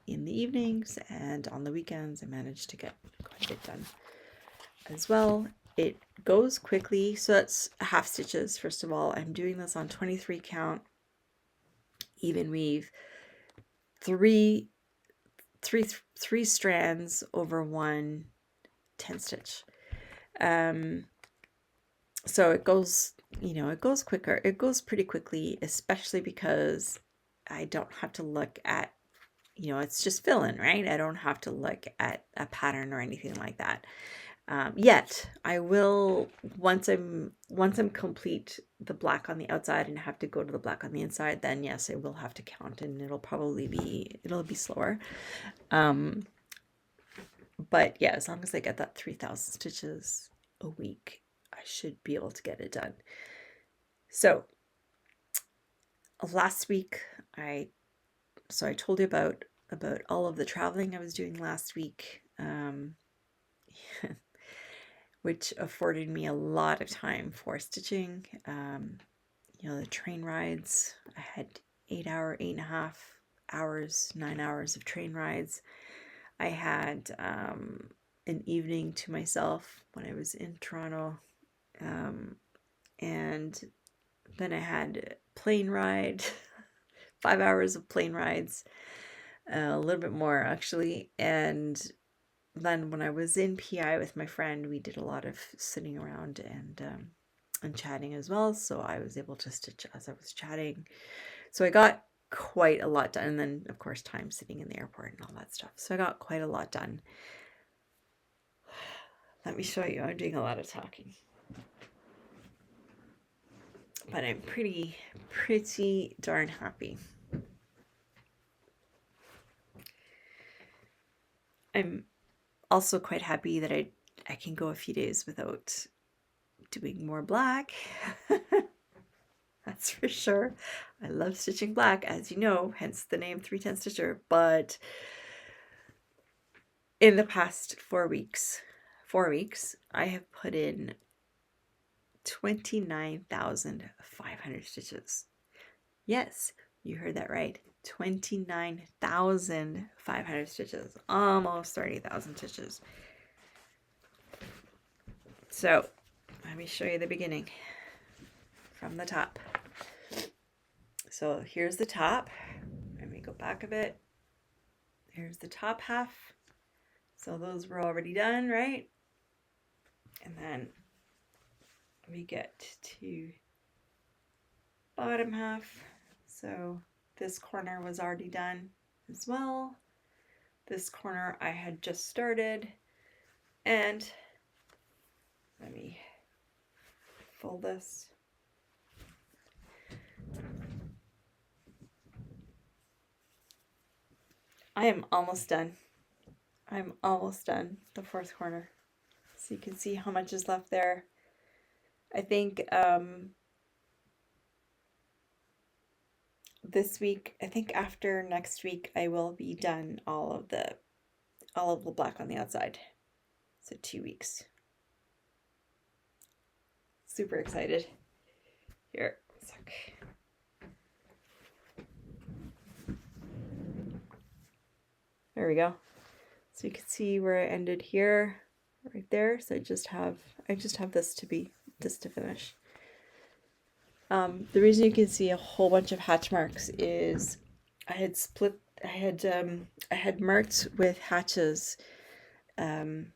in the evenings, and on the weekends I manage to get quite a bit done as well. It goes quickly, so that's half stitches. First of all, I'm doing this on 23 count even weave, three strands over 1 10 stitch. So it goes, you know, it goes quicker. It goes pretty quickly, especially because I don't have to look at, you know, it's just fill-in, right? I don't have to look at a pattern or anything like that. Yet I will, once I'm complete the black on the outside and have to go to the black on the inside, then yes, I will have to count, and it'll be slower. But yeah, as long as I get that 3,000 stitches a week, I should be able to get it done. So last week I told you about all of the traveling I was doing last week, which afforded me a lot of time for stitching. You know, the train rides, I had 8.5 hours, 9 hours of train rides. I had an evening to myself when I was in Toronto, and then I had plane ride, 5 hours of plane rides, a little bit more actually. And then when I was in PI with my friend, we did a lot of sitting around and chatting as well. So I was able to stitch as I was chatting. So I got quite a lot done. And then of course time sitting in the airport and all that stuff. So I got quite a lot done. Let me show you. I'm doing a lot of talking. But I'm pretty darn happy. I'm also quite happy that I can go a few days without doing more black. That's for sure. I love stitching black, as you know, hence the name 310 Stitcher. But in the past 4 weeks, I have put in 29,500 stitches. Yes, you heard that right. 29,500 stitches, almost 30,000 stitches. So let me show you the beginning from the top. So here's the top. Let me go back a bit. Here's the top half. So those were already done, right? And then we get to bottom half. So this corner was already done as well. This corner I had just started, and let me fold this. I am almost done. I'm almost done the 4th corner. So you can see how much is left there. I think this week, I think after next week, I will be done all of the black on the outside. So 2 weeks. Super excited. Here, a sec. There we go. So you can see where I ended here, right there. So I just have this to finish. The reason you can see a whole bunch of hatch marks is I had marked with hatches in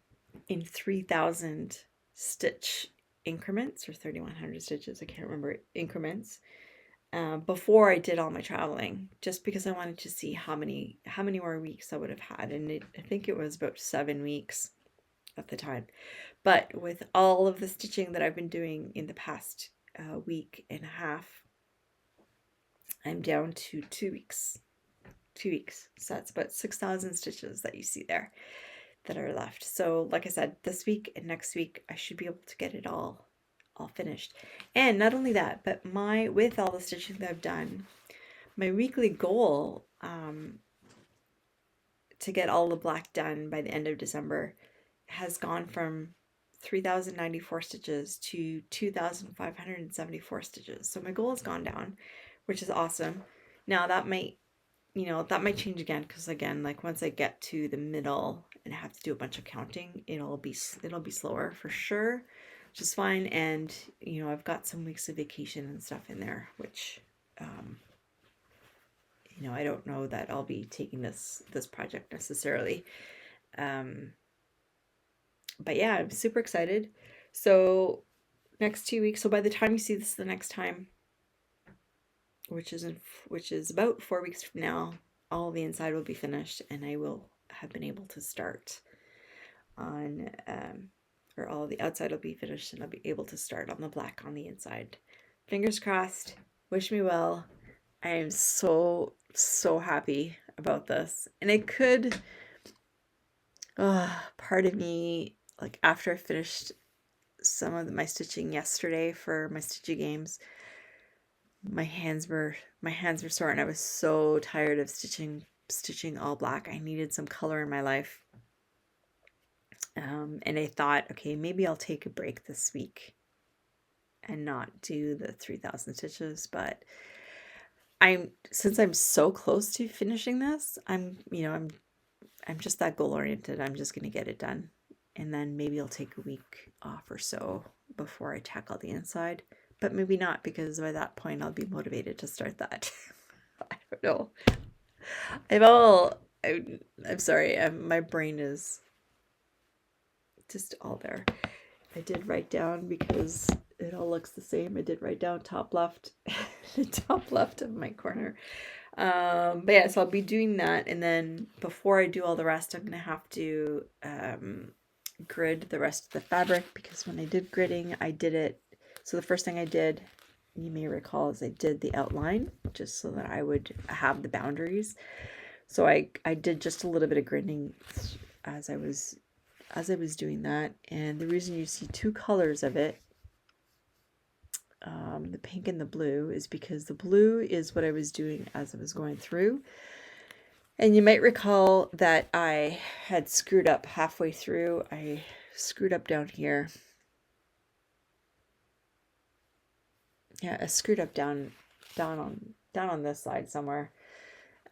3,000 stitch increments, or 3,100 stitches, I can't remember, increments, before I did all my traveling, just because I wanted to see how many more weeks I would have had. And I think it was about 7 weeks at the time. But with all of the stitching that I've been doing in the past week and a half, I'm down to 2 weeks. 2 weeks. So that's about 6,000 stitches that you see there that are left. So like I said, this week and next week I should be able to get it all finished. And not only that, but with all the stitching that I've done, my weekly goal to get all the black done by the end of December has gone from 3,094 stitches to 2,574 stitches. So my goal has gone down, which is awesome. Now that might change again, because again, like once I get to the middle and have to do a bunch of counting, it'll be slower for sure, which is fine. And I've got some weeks of vacation and stuff in there, which I don't know that I'll be taking this project necessarily. But yeah, I'm super excited. So next 2 weeks, so by the time you see this the next time, which is about 4 weeks from now, all the inside will be finished, and I will have been able to start on or all the outside will be finished, and I'll be able to start on the black on the inside. Fingers crossed. Wish me well. I am so happy about this. And it could part of me, like after I finished some of my stitching yesterday for my stitchy games, my hands were sore, and I was so tired of stitching all black. I needed some color in my life. And I thought, okay, maybe I'll take a break this week and not do the 3,000 stitches. But since I'm so close to finishing this, I'm just that goal oriented. I'm just gonna get it done, and then maybe I'll take a week off or so before I tackle the inside. But maybe not, because by that point I'll be motivated to start that. I don't know. I'm sorry. My brain is just all there. I did write down, because it all looks the same. I did write down top left, the top left of my corner. But yeah, so I'll be doing that, and then before I do all the rest, I'm gonna have to grid the rest of the fabric, because when I did gridding, I did it. So the first thing I did, you may recall, is I did the outline just so that I would have the boundaries. So I did just a little bit of gridding as I was doing that. And the reason you see two colors of it, the pink and the blue, is because the blue is what I was doing as I was going through. And you might recall that I had screwed up halfway through. I screwed up down here. Yeah, I screwed up down on this side somewhere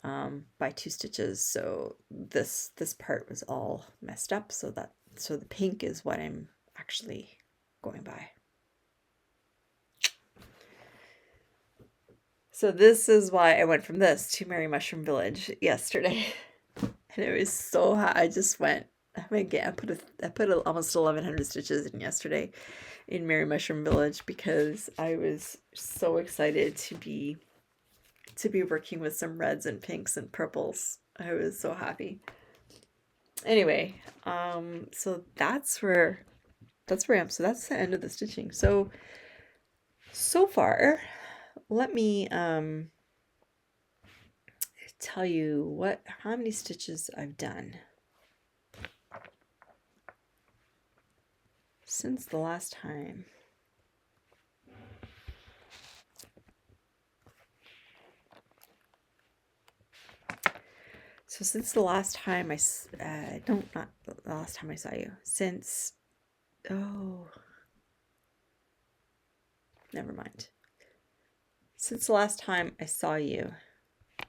by 2 stitches. So this part was all messed up. So the pink is what I'm actually going by. So this is why I went from this to Merry Mushroom Village yesterday. And it was so hot. I just went, again, I put almost 1,100 stitches in yesterday in Merry Mushroom Village, because I was so excited to be working with some reds and pinks and purples. I was so happy. Anyway, so that's where I am. So that's the end of the stitching. So far, let me tell you how many stitches I've done since the last time. So since the last time not the last time I saw you, since, oh, never mind. Since the last time I saw you,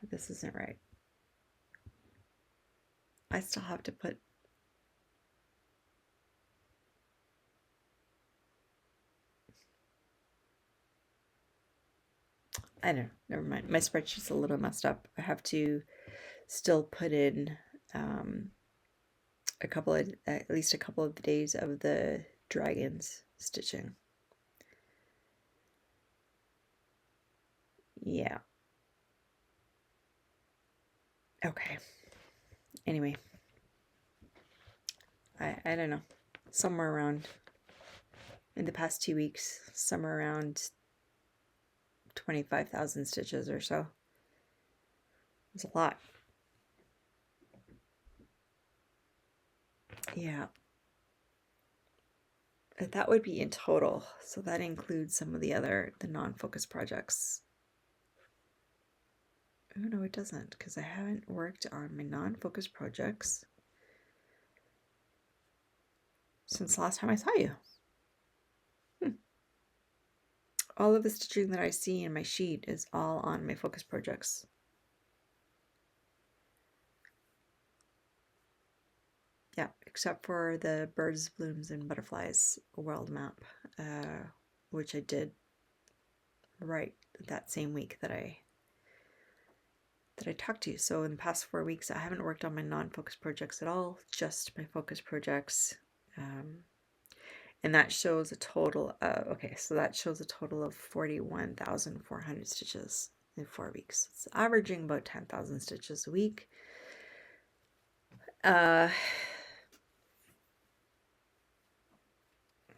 this isn't right. I still have to put, I don't know, never mind. My spreadsheet's a little messed up. I have to still put in at least a couple of the days of the dragons stitching. Yeah. Okay. Anyway, I don't know. Somewhere around, in the past 2 weeks, somewhere around 25,000 stitches or so. It's a lot. Yeah. That would be in total. So that includes some of the non-focus projects. Oh, no, it doesn't, because I haven't worked on my non-focus projects since last time I saw you. All of the stitching that I see in my sheet is all on my focus projects. Yeah, except for the birds, blooms, and butterflies world map, which I did right that same week that I talked to you. So in the past 4 weeks, I haven't worked on my non-focus projects at all, just my focus projects. And that shows a total of, okay, so that shows a total of 41,400 stitches in 4 weeks. It's averaging about 10,000 stitches a week.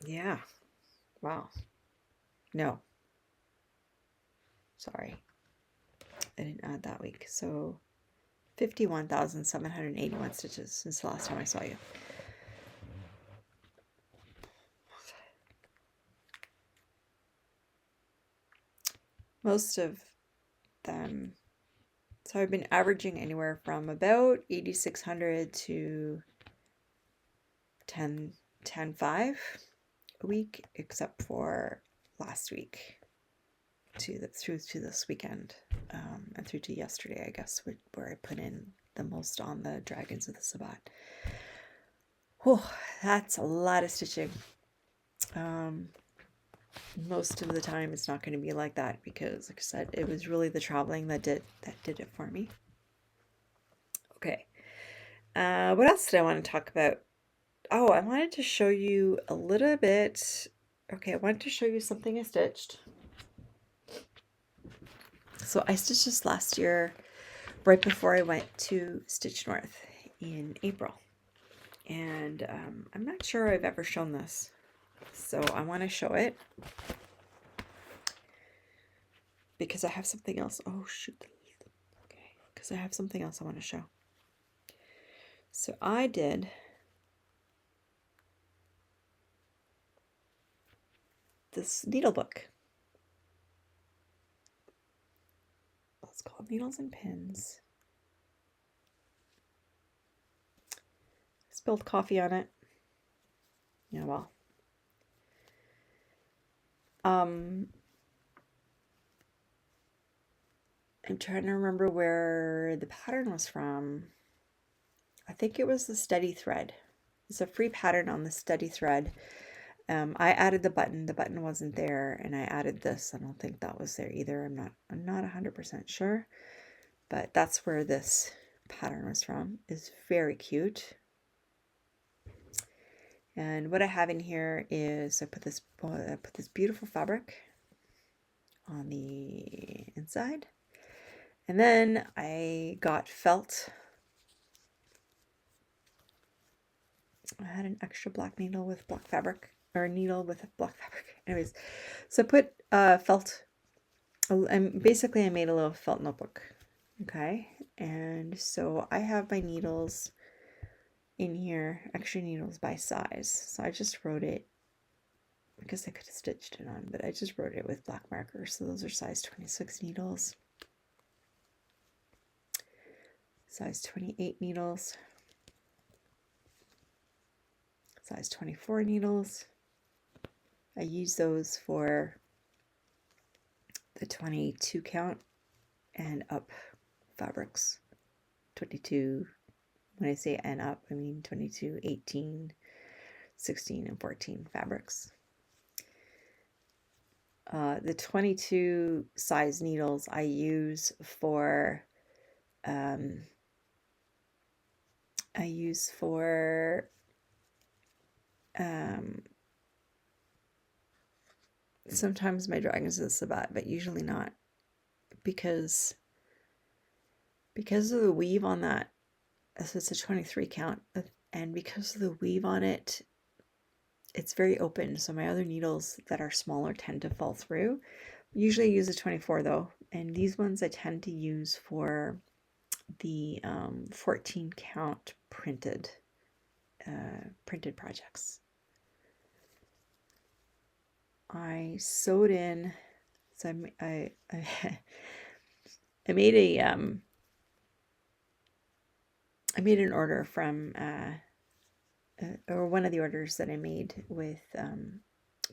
Yeah. Wow. No. Sorry. I didn't add that week. So 51,781 stitches since the last time I saw you. Most of them, so I've been averaging anywhere from about 8,600 to 10,500 a week, except for last week through to this weekend, and through to yesterday, I guess, where I put in the most on the dragons of the Sabbat. Whew, that's a lot of stitching. Most of the time it's not going to be like that because, like I said, it was really the traveling that did it for me. Okay. What else did I want to talk about? Oh, I wanted to show you a little bit. Okay, I wanted to show you something I stitched. So I stitched this last year right before I went to Stitch North in April. And I'm not sure I've ever shown this. So I want to show it because I have something else. Oh, shoot. Okay, because I have something else I want to show. So I did this needle book. It's called Needles and Pins. Spilled coffee on it. Yeah, well. I'm trying to remember where the pattern was from. I think it was the Steady Thread. It's a free pattern on the Steady Thread. I added the button. The button wasn't there, and I added this. I don't think that was there either. I'm not 100% sure, but that's where this pattern was from. It's very cute. And what I have in here is I put this beautiful fabric on the inside, and then I got felt. I had an extra black needle with black fabric, or a needle with black fabric. Anyways, so I put felt, and basically I made a little felt notebook. Okay, and so I have my needles in here, extra needles by size. So I just wrote it, because I could have stitched it on, but I just wrote it with black marker. So those are size 26 needles, size 28 needles, size 24 needles. I use those for the 22 count and up fabrics. 22, when I say and up, I mean 22, 18, 16, and 14 fabrics. The 22 size needles I use for sometimes my dragons is Sabbat, but usually not, because of the weave on that. So it's a 23 count, and because of the weave on it, it's very open, so my other needles that are smaller tend to fall through. Usually I use a 24 though, and these ones I tend to use for the 14 count printed projects. I sewed in, so I made a I made an order from or one of the orders that I made with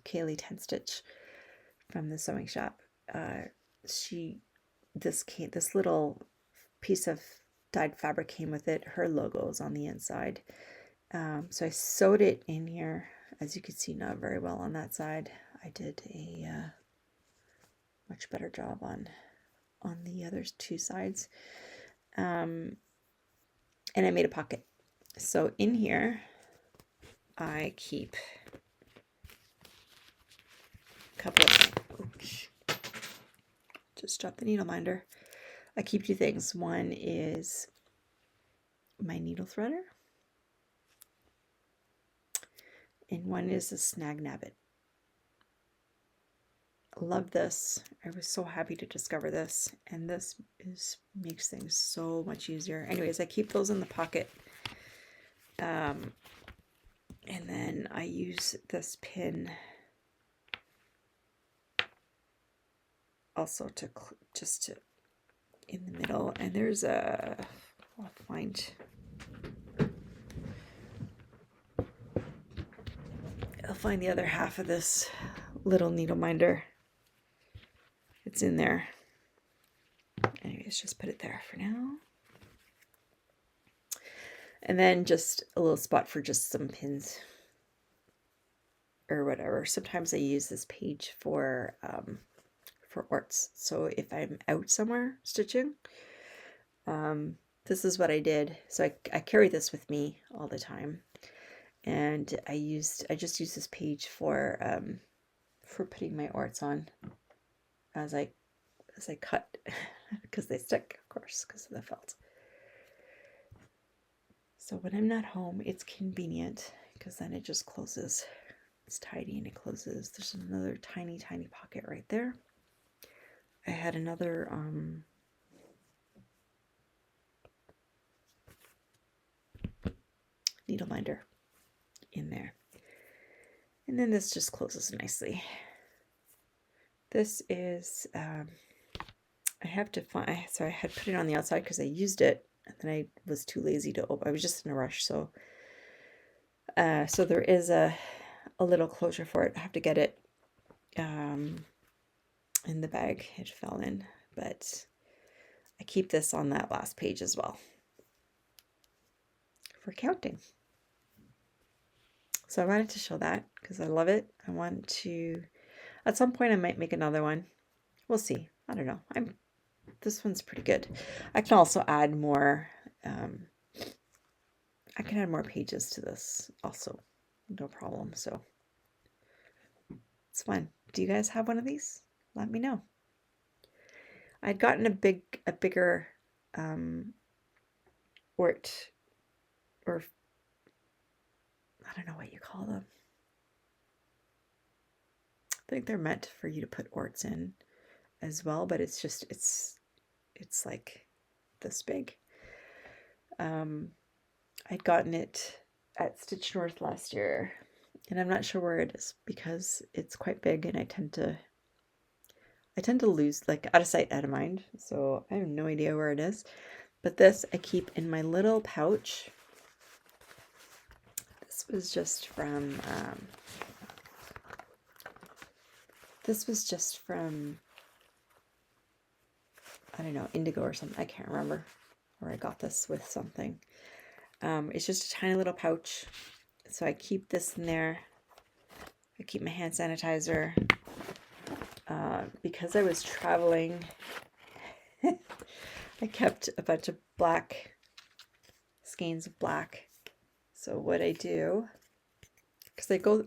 Kaylee 10 Stitch from the sewing shop. This little piece of dyed fabric came with it. Her logo is on the inside. So I sewed it in here. As you can see, not very well on that side. I did a much better job on the other two sides. And I made a pocket. So in here, I keep a couple of, oops, just dropped the needle minder. I keep two things. One is my needle threader, and one is a snag nabbit. Love this. I was so happy to discover this, and this makes things so much easier. Anyways, I keep those in the pocket, and then I use this pin also to in the middle. And there's a, I'll find the other half of this little needle minder. It's in there. Anyways, just put it there for now. And then just a little spot for just some pins or whatever. Sometimes I use this page for orts. So if I'm out somewhere stitching, this is what I did. So I carry this with me all the time, and I just use this page for putting my orts on as I cut, because they stick, of course, because of the felt. So when I'm not home, it's convenient because then it just closes. It's tidy and it closes. There's another tiny pocket right there. I had another needle minder in there. And then this just closes nicely. This is, I have to find, so I had put it on the outside because I used it, and then I was too lazy to open. I was just in a rush, so so there is a little closure for it. I have to get it in the bag. It fell in, but I keep this on that last page as well for counting. So I wanted to show that because I love it. I want to, at some point I might make another one. We'll see. I don't know. This one's pretty good. I can also add more, I can add more pages to this also. No problem. So it's fun. Do you guys have one of these? Let me know. I'd gotten a bigger ort, or I don't know what you call them. I think they're meant for you to put orts in as well, but it's just, it's like this big. I'd gotten it at Stitch North last year, and I'm not sure where it is because it's quite big, and I tend to lose, like, out of sight, out of mind. So I have no idea where it is. But this I keep in my little pouch. This was just from I don't know, Indigo or something. I can't remember where I got this with something. It's just a tiny little pouch. So I keep this in there. I keep my hand sanitizer. because I was traveling, I kept a bunch of black skeins of black. So what I do, because I go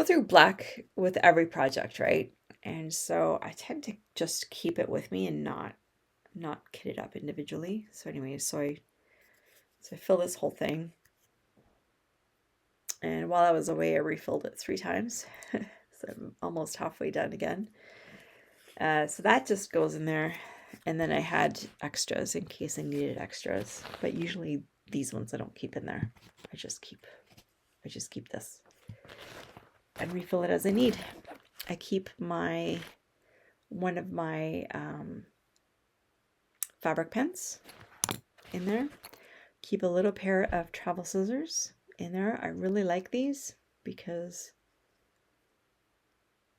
through black with every project, right? And so I tend to just keep it with me and not kit it up individually. So anyways, so I fill this whole thing. And while I was away, I refilled it 3 times. So I'm almost halfway done again. So that just goes in there. And then I had extras in case I needed extras. But usually these ones I don't keep in there. I just keep this. And refill it as I need. I keep one of my fabric pens in there. Keep a little pair of travel scissors in there. I really like these because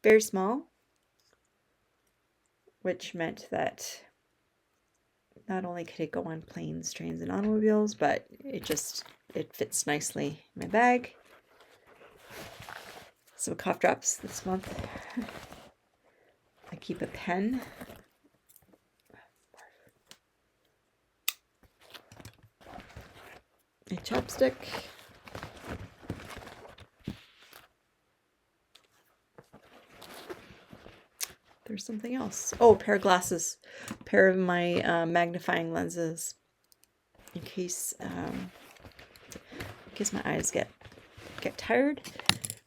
very small, which meant that not only could it go on planes, trains, and automobiles, but it fits nicely in my bag. Some cough drops this month. I keep a pen. A chapstick. There's something else. Oh, a pair of glasses. A pair of my magnifying lenses. In case my eyes get tired.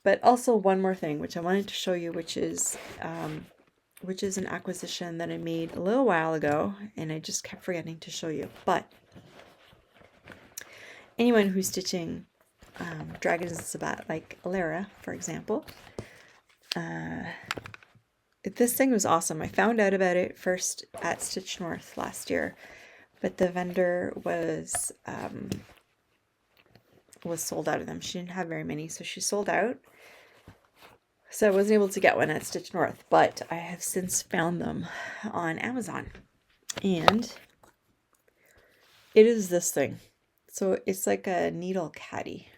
But also one more thing, which I wanted to show you, which is an acquisition that I made a little while ago, and I just kept forgetting to show you. But anyone who's stitching dragons and Sabbat, like Alara, for example, this thing was awesome. I found out about it first at Stitch North last year, but the vendor was sold out of them. She didn't have very many, so she sold out. So I wasn't able to get one at Stitch North, but I have since found them on Amazon. And it is this thing. So it's like a needle caddy.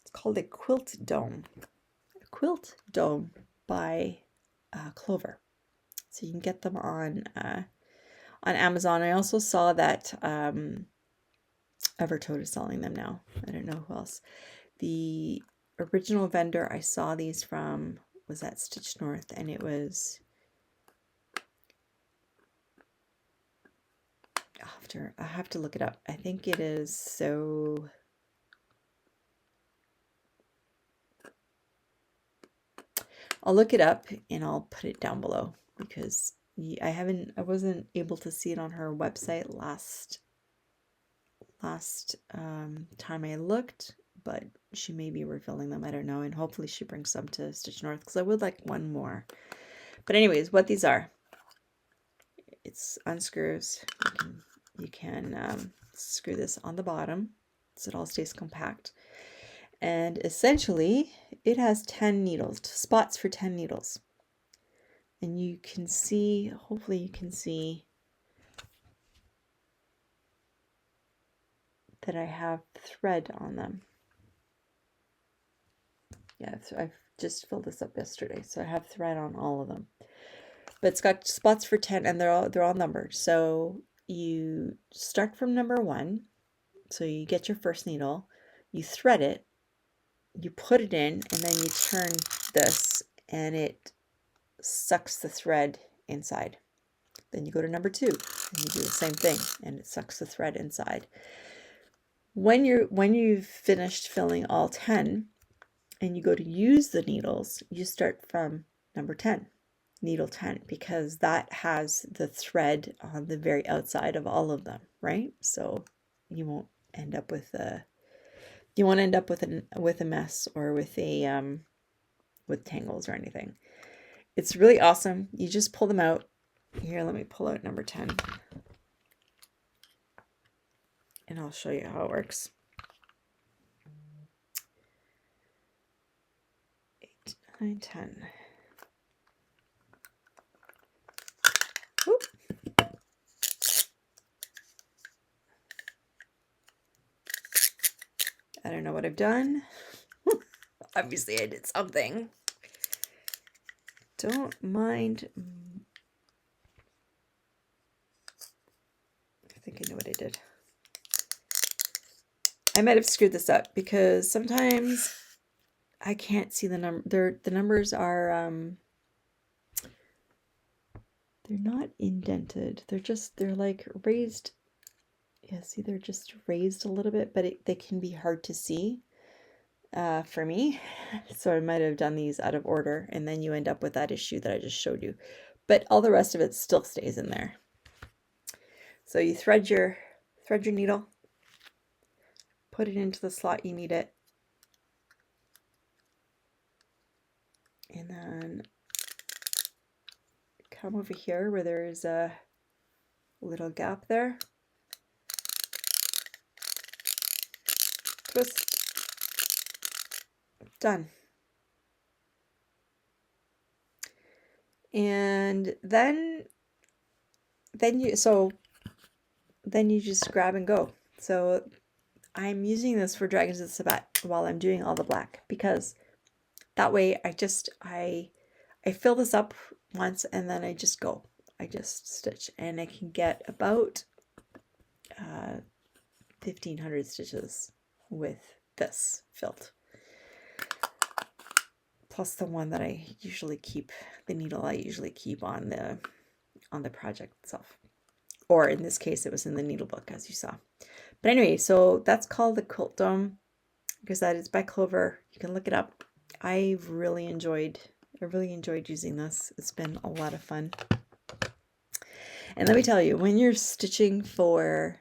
It's called a quilt dome. A quilt dome by Clover. So you can get them on Amazon. I also saw that Evertoad is selling them now. I don't know who else. The original vendor I saw these from was at Stitch North, and it was I have to look it up. I think it is so I'll look it up and I'll put it down below because I wasn't able to see it on her website last time I looked, but she may be refilling them. I don't know, and hopefully she brings some to Stitch North because I would like one more. But anyways, what these are, it's unscrews. You can screw this on the bottom so it all stays compact. And essentially, it has 10 needles, spots for 10 needles. And you can see, hopefully you can see that I have thread on them. Yeah, I've just filled this up yesterday, so I have thread on all of them. But it's got spots for 10, and they're all numbered. So you start from number 1. So you get your first needle, you thread it, you put it in, and then you turn this, and it sucks the thread inside. Then you go to number 2, and you do the same thing, and it sucks the thread inside. When you've finished filling all 10, and you go to use the needles, you start from number 10, needle 10, because that has the thread on the very outside of all of them, right? So you won't end up with a mess or with tangles or anything. It's really awesome. You just pull them out. Here, let me pull out number 10. And I'll show you how it works. 8, 9, 10. Whoop. I don't know what I've done. obviously I did something. Don't mind. I think I know what I did. I might have screwed this up because sometimes I can't see the number. The numbers are they're not indented. They're like raised. Yeah, see, they're just raised a little bit, but they can be hard to see for me. So I might have done these out of order, and then you end up with that issue that I just showed you. But all the rest of it still stays in there. So you thread your needle, put it into the slot you need it, and then come over here where there's a little gap there. Twist. Done. And then you just grab and go. So I'm using this for Dragons of the Sabbat while I'm doing all the black, because that way I fill this up once and then I just go. I just stitch, and I can get about 1,500 stitches with this filled. Plus the one that I usually keep, the needle I usually keep on the project itself. Or in this case, it was in the needle book, as you saw. But anyway, so that's called the Quilt Dome. Because that is by Clover. You can look it up. I really enjoyed using this. It's been a lot of fun. And let me tell you, when you're stitching for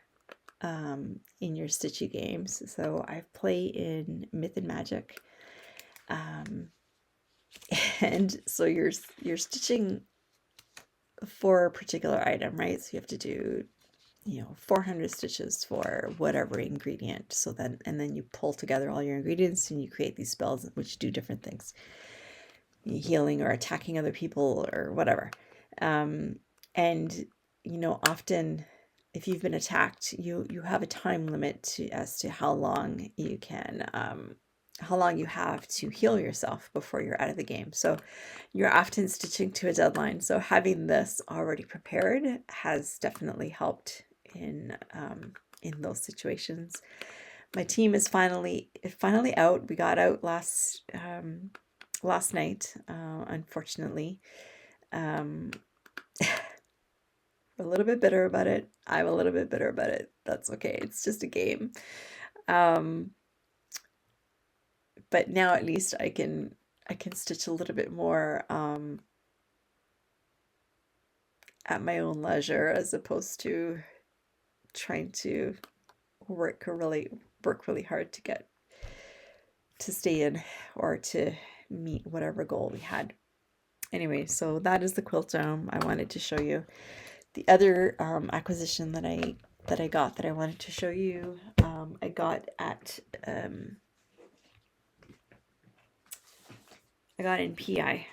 in your stitchy games, so I play in Myth and Magic, and so you're stitching for a particular item, right? So you have to do 400 stitches for whatever ingredient. So then, and then you pull together all your ingredients and you create these spells which do different things, healing or attacking other people or whatever. And often if you've been attacked, you have a time limit as to how long you have to heal yourself before you're out of the game. So you're often stitching to a deadline. So having this already prepared has definitely helped in those situations. My team is finally out. We got out last night, unfortunately. We're a little bit bitter about it. I'm a little bit bitter about it. That's okay. It's just a game. But now at least I can stitch a little bit more at my own leisure, as opposed to trying to work really hard to stay in or to meet whatever goal we had. Anyway, so that is the Quilt Dome. I wanted to show you the other acquisition that I got that I wanted to show you. I got at I got in PI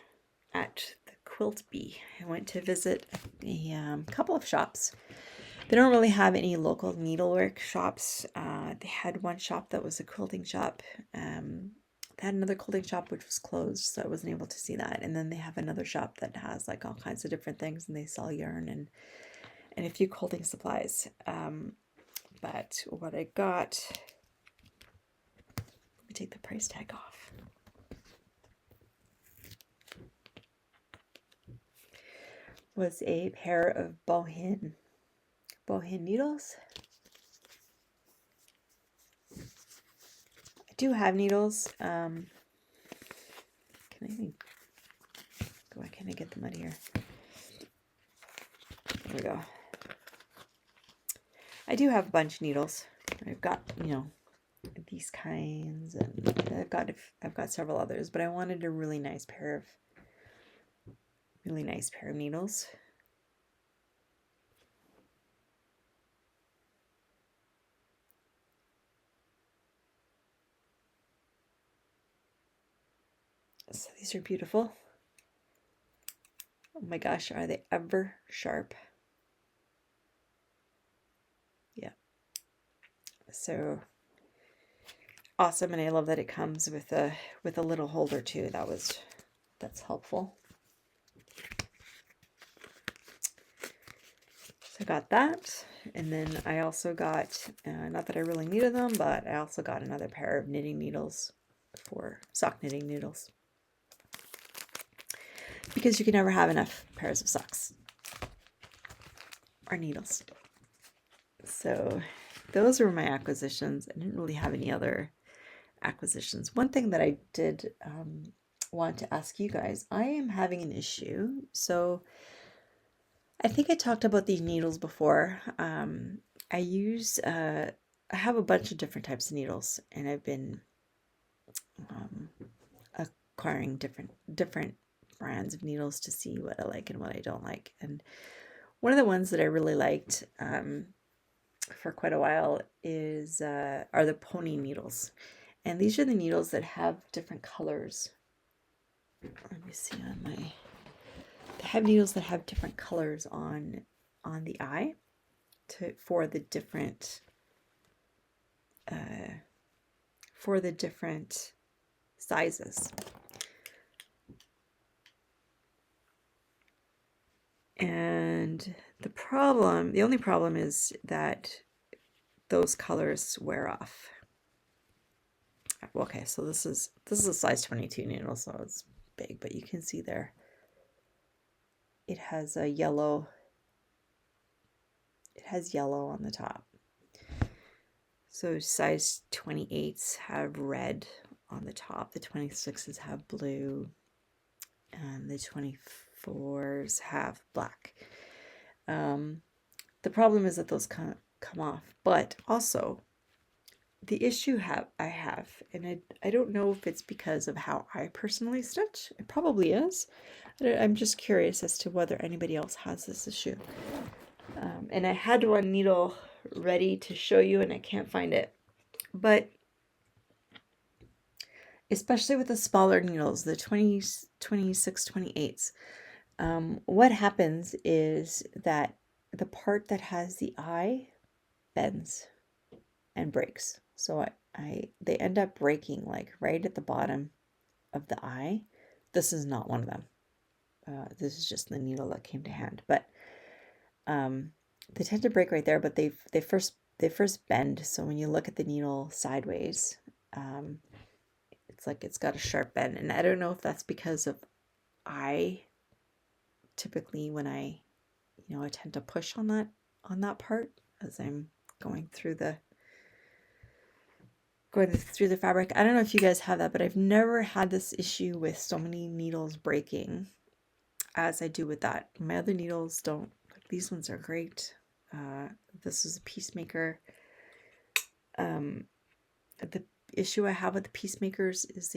at the Quilt Bee. I went to visit a couple of shops. They don't really have any local needlework shops. They had one shop that was a quilting shop. They had another quilting shop which was closed, so I wasn't able to see that. And then they have another shop that has like all kinds of different things, and they sell yarn and a few quilting supplies. But what I got, let me take the price tag off. Was a pair of bohin needles. I do have needles. Can I get them out of here? There we go. I do have a bunch of needles. I've got, these kinds, and I've got several others, but I wanted a really nice pair of needles. So these are beautiful. Oh my gosh, are they ever sharp? Yeah. So awesome, and I love that it comes with a little holder too. That's helpful. So I got that, and then I also got, not that I really needed them, but I also got another pair of knitting needles for sock knitting needles, because you can never have enough pairs of socks or needles. So those were my acquisitions. I didn't really have any other acquisitions. One thing that I did want to ask you guys, I am having an issue. So I think I talked about these needles before. I have a bunch of different types of needles, and I've been acquiring different brands of needles to see what I like and what I don't like. And one of the ones that I really liked for quite a while are the pony needles, and these are the needles that have different colors. Let me see on my. They have needles that have different colors on the eye for the different sizes. And the only problem is that those colors wear off. Okay, so this is a size 22 needle, so it's big, but you can see there it has a yellow. It has yellow on the top. So size 28s have red on the top, the 26s have blue, and the 24s have black. The problem is that those come off, but also the issue I have, and I don't know if it's because of how I personally stitch. It probably is. I'm just curious as to whether anybody else has this issue. And I had one needle ready to show you, and I can't find it. But especially with the smaller needles, the 20s, 26, 28s, what happens is that the part that has the eye bends and breaks. So they end up breaking like right at the bottom of the eye. This is not one of them. This is just the needle that came to hand, but they tend to break right there. But they first bend. So when you look at the needle sideways, it's like it's got a sharp bend, and I don't know if that's because of typically when I tend to push on that part as I'm going through the fabric. I don't know if you guys have that, but I've never had this issue with so many needles breaking as I do with that. My other needles don't. These ones are great. This is a Peacemaker. The issue I have with the Peacemakers is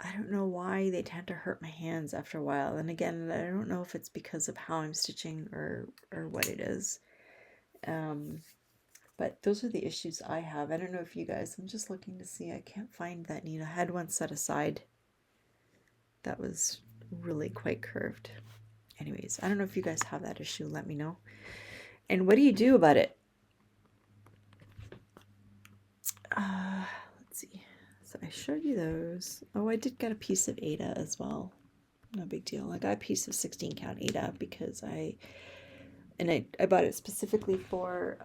I don't know why they tend to hurt my hands after a while. And again, I don't know if it's because of how I'm stitching or what it is. But those are the issues I have. I don't know if you guys, I'm just looking to see. I can't find that needle. I had one set aside that was really quite curved. Anyways, I don't know if you guys have that issue. Let me know. And what do you do about it? Let's see. So I showed you those. Oh, I did get a piece of Aida as well. No big deal. I got a piece of 16 count Aida because I bought it specifically for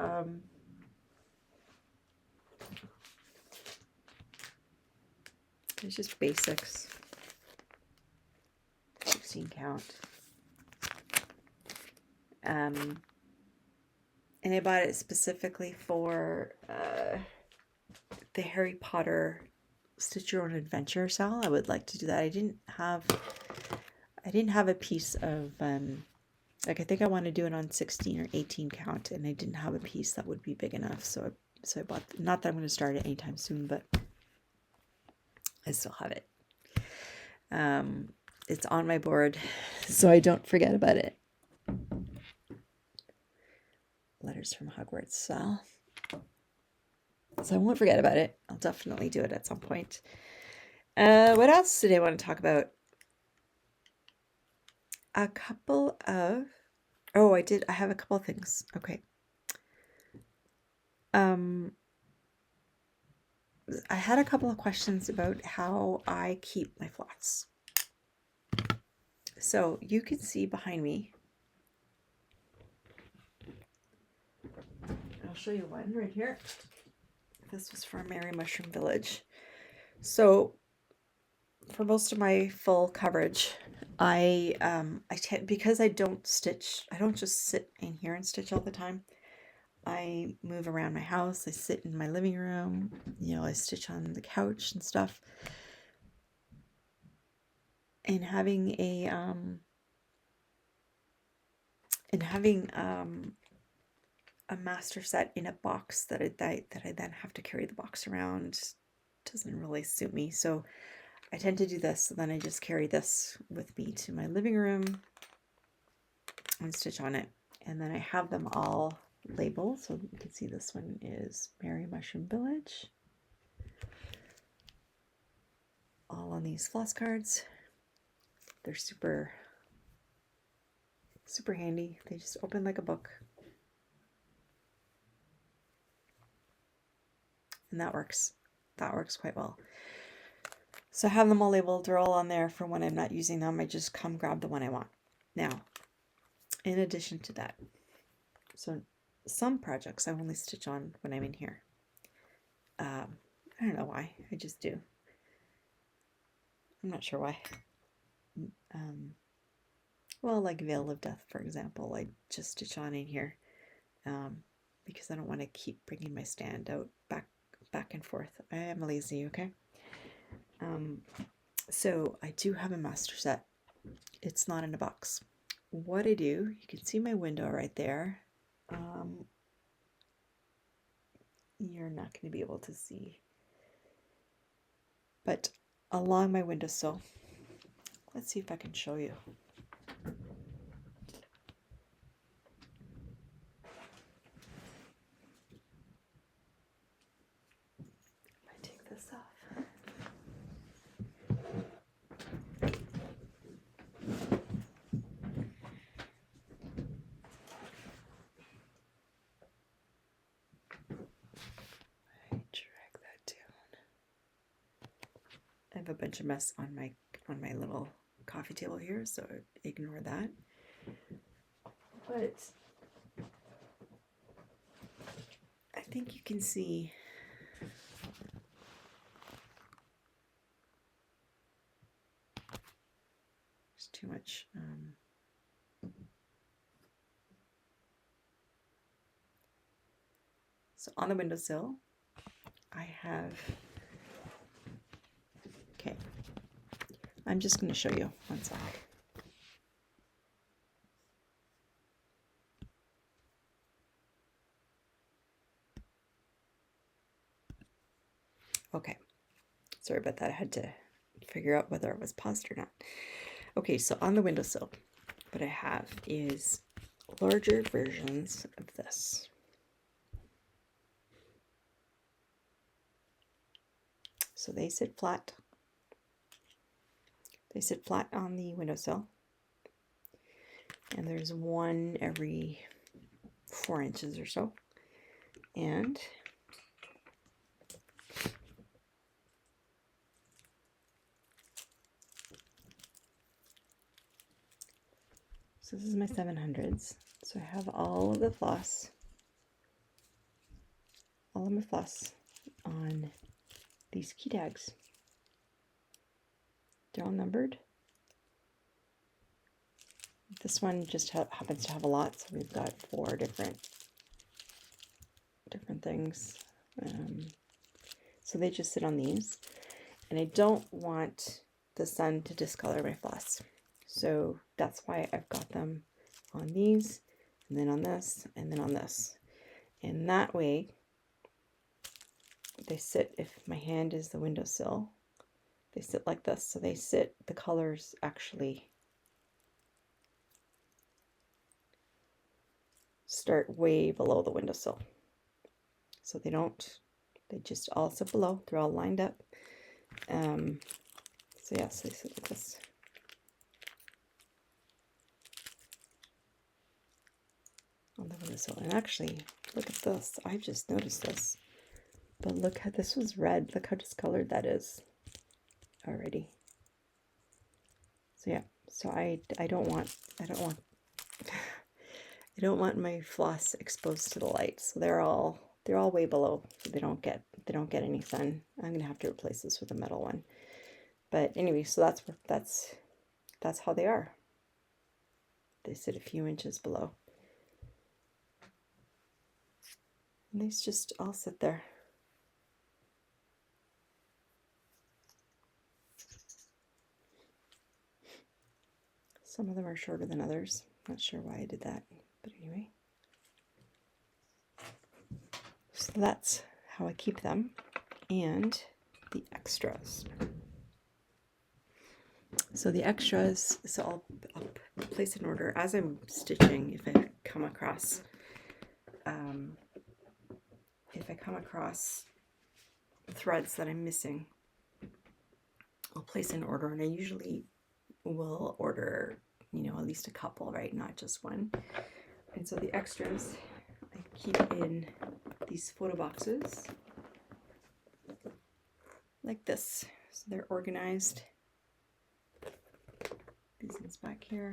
it's just basics. 16 count. And I bought it specifically for the Harry Potter Stitch Your Own Adventure sale. I would like to do that. I didn't have a piece of like I think I want to do it on 16 or 18 count, and I didn't have a piece that would be big enough, so I bought. Not that I'm going to start it anytime soon, but I still have it. It's on my board, so I don't forget about it. Letters from Hogwarts, so I won't forget about it. I'll definitely do it at some point. What else did I want to talk about? A couple of... Oh, I have a couple of things. Okay. I had a couple of questions about how I keep my floss. So you can see behind me, I'll show you one right here. This was from Merry Mushroom Village. So for most of my full coverage, because I don't stitch, I don't just sit in here and stitch all the time. I move around my house. I sit in my living room. You know, I stitch on the couch and stuff. And having a master set in a box that I then have to carry the box around doesn't really suit me. So I tend to do this. So then I just carry this with me to my living room and stitch on it. And then I have them all labeled. So you can see this one is Merry Mushroom Village. All on these floss cards. They're super handy. They just open like a book. And that works. That works quite well. So I have them all labeled. They're all on there for when I'm not using them. I just come grab the one I want. Now, in addition to that, so some projects I only stitch on when I'm in here. I don't know why. I just do. I'm not sure why. Well, like Veil of Death, for example, I just stitch on in here because I don't want to keep bringing my stand out back and forth. I am lazy, okay? So I do have a master set. It's not in a box. What I do, you can see my window right there. You're not going to be able to see. But along my windowsill, let's see if I can show you. If I take this off. I have a bunch of mess on my little coffee table here, so ignore that. But I think you can see there's too much. So on the windowsill, I have. Okay, I'm just going to show you one sec. Okay, sorry about that. I had to figure out whether it was paused or not. Okay, so on the windowsill, what I have is larger versions of this. So they sit flat. They sit flat on the windowsill. And there's one every 4 inches or so. And so this is my 700s. So I have all of the floss, all of my floss on these key tags. They're all numbered. This one just happens to have a lot, so we've got 4 different things. So they just sit on these, and I don't want the sun to discolor my floss, so that's why I've got them on these, and then on this, and then on this, and that way they sit. If my hand is the windowsill, they sit like this, so they sit, the colors actually start way below the windowsill. So they don't, they just all sit below. They're all lined up. So yes, they sit like this. On the windowsill. And actually, look at this. I've just noticed this. But look how this was red. Look how discolored that is already. So yeah, so I don't want I don't want my floss exposed to the light. So they're all way below. So they don't get any sun. I'm gonna have to replace this with a metal one. But anyway, so that's how they are. They sit a few inches below. And these just all sit there. Some of them are shorter than others. Not sure why I did that, but anyway. So that's how I keep them. And the extras. So the extras, so I'll place an order as I'm stitching. If I come across threads that I'm missing, I'll place an order, and I usually will order, you know, at least a couple, right? Not just one. And so the extras I keep in these photo boxes like this. So they're organized. These ones back here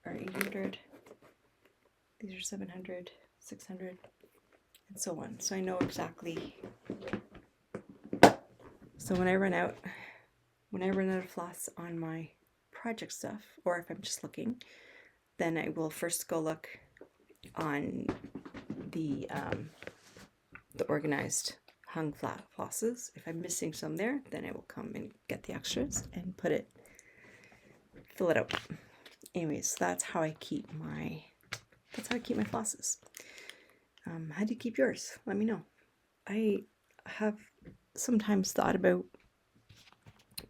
are 800. These are 700, 600, and so on. So I know exactly. So when I run out of floss on my project stuff, or if I'm just looking, then I will first go look on the organized hung flat flosses. If I'm missing some there, then I will come and get the extras and fill it out. Anyways, that's how I keep my flosses. How do you keep yours? Let me know. I have sometimes thought about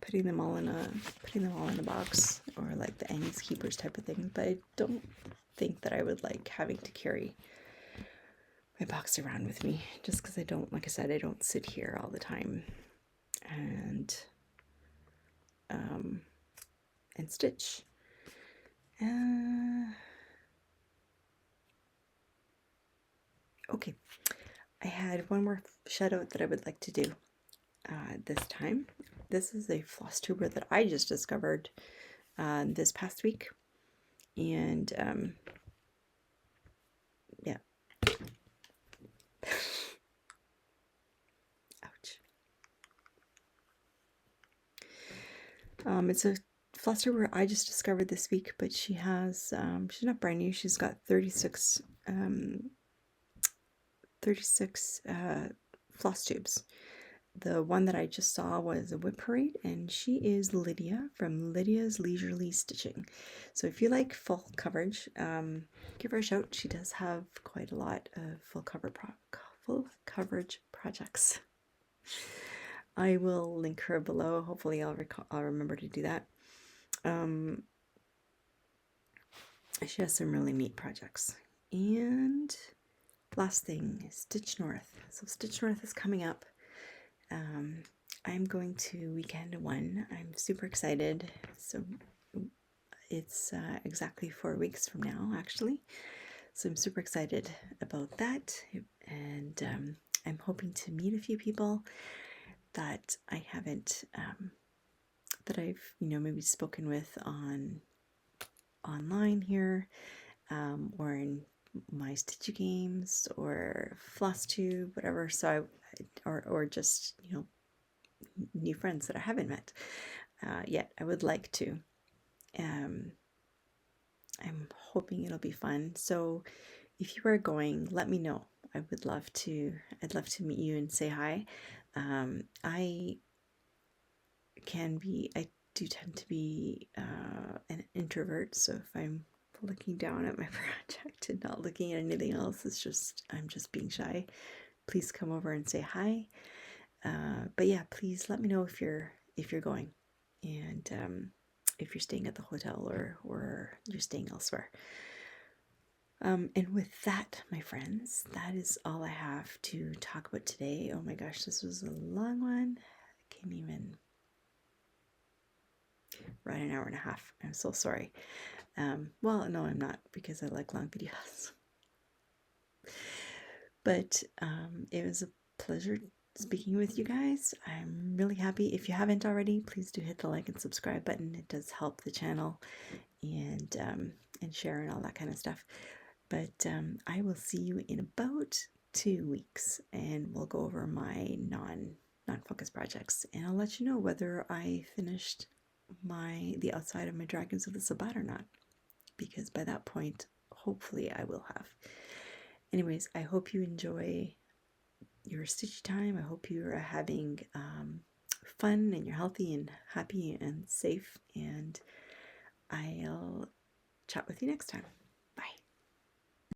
putting them all in a box, or like the Annie's Keepers type of thing, but I don't think that I would like having to carry my box around with me, just because I don't, like I said, I don't sit here all the time and stitch. Okay, I had one more shout out that I would like to do this time. This is a floss tuber that I just discovered this past week, and yeah. Ouch. It's a floss tuber I just discovered this week, but she has she's not brand new. She's got 36 floss tubes. The one that I just saw was a Whip Parade, and she is Lydia from Lydia's Leisurely Stitching. So if you like full coverage, give her a shout. She does have quite a lot of full coverage projects. I will link her below. Hopefully I'll remember to do that. She has some really neat projects. And last thing, Stitch North. So Stitch North is coming up. I'm going to weekend one. I'm super excited. So it's exactly 4 weeks from now, actually. So I'm super excited about that. And I'm hoping to meet a few people that I haven't, that I've, you know, maybe spoken with online here, or in my Stitchy games, or Flosstube, whatever. So or just, you know, new friends that I haven't met yet. I would like to. I'm hoping it'll be fun. So if you are going, let me know. I'd love to meet you and say hi. I do tend to be an introvert, so if I'm looking down at my project and not looking at anything else, I'm just being shy. Please come over and say hi. But yeah, please let me know if you're going, and if you're staying at the hotel or you're staying elsewhere. And with that, my friends, that is all I have to talk about today. Oh my gosh, this was a long one. I can't even write an hour and a half. I'm so sorry. Well, no, I'm not, because I like long videos. But it was a pleasure speaking with you guys. I'm really happy. If you haven't already, please do hit the like and subscribe button. It does help the channel, and share and all that kind of stuff. But I will see you in about 2 weeks, and we'll go over my non-focus projects, and I'll let you know whether I finished the outside of my Dragons of the Sabbat or not, because by that point hopefully I will have. Anyways, I hope you enjoy your stitchy time. I hope you are having fun, and you're healthy and happy and safe, and I'll chat with you next time.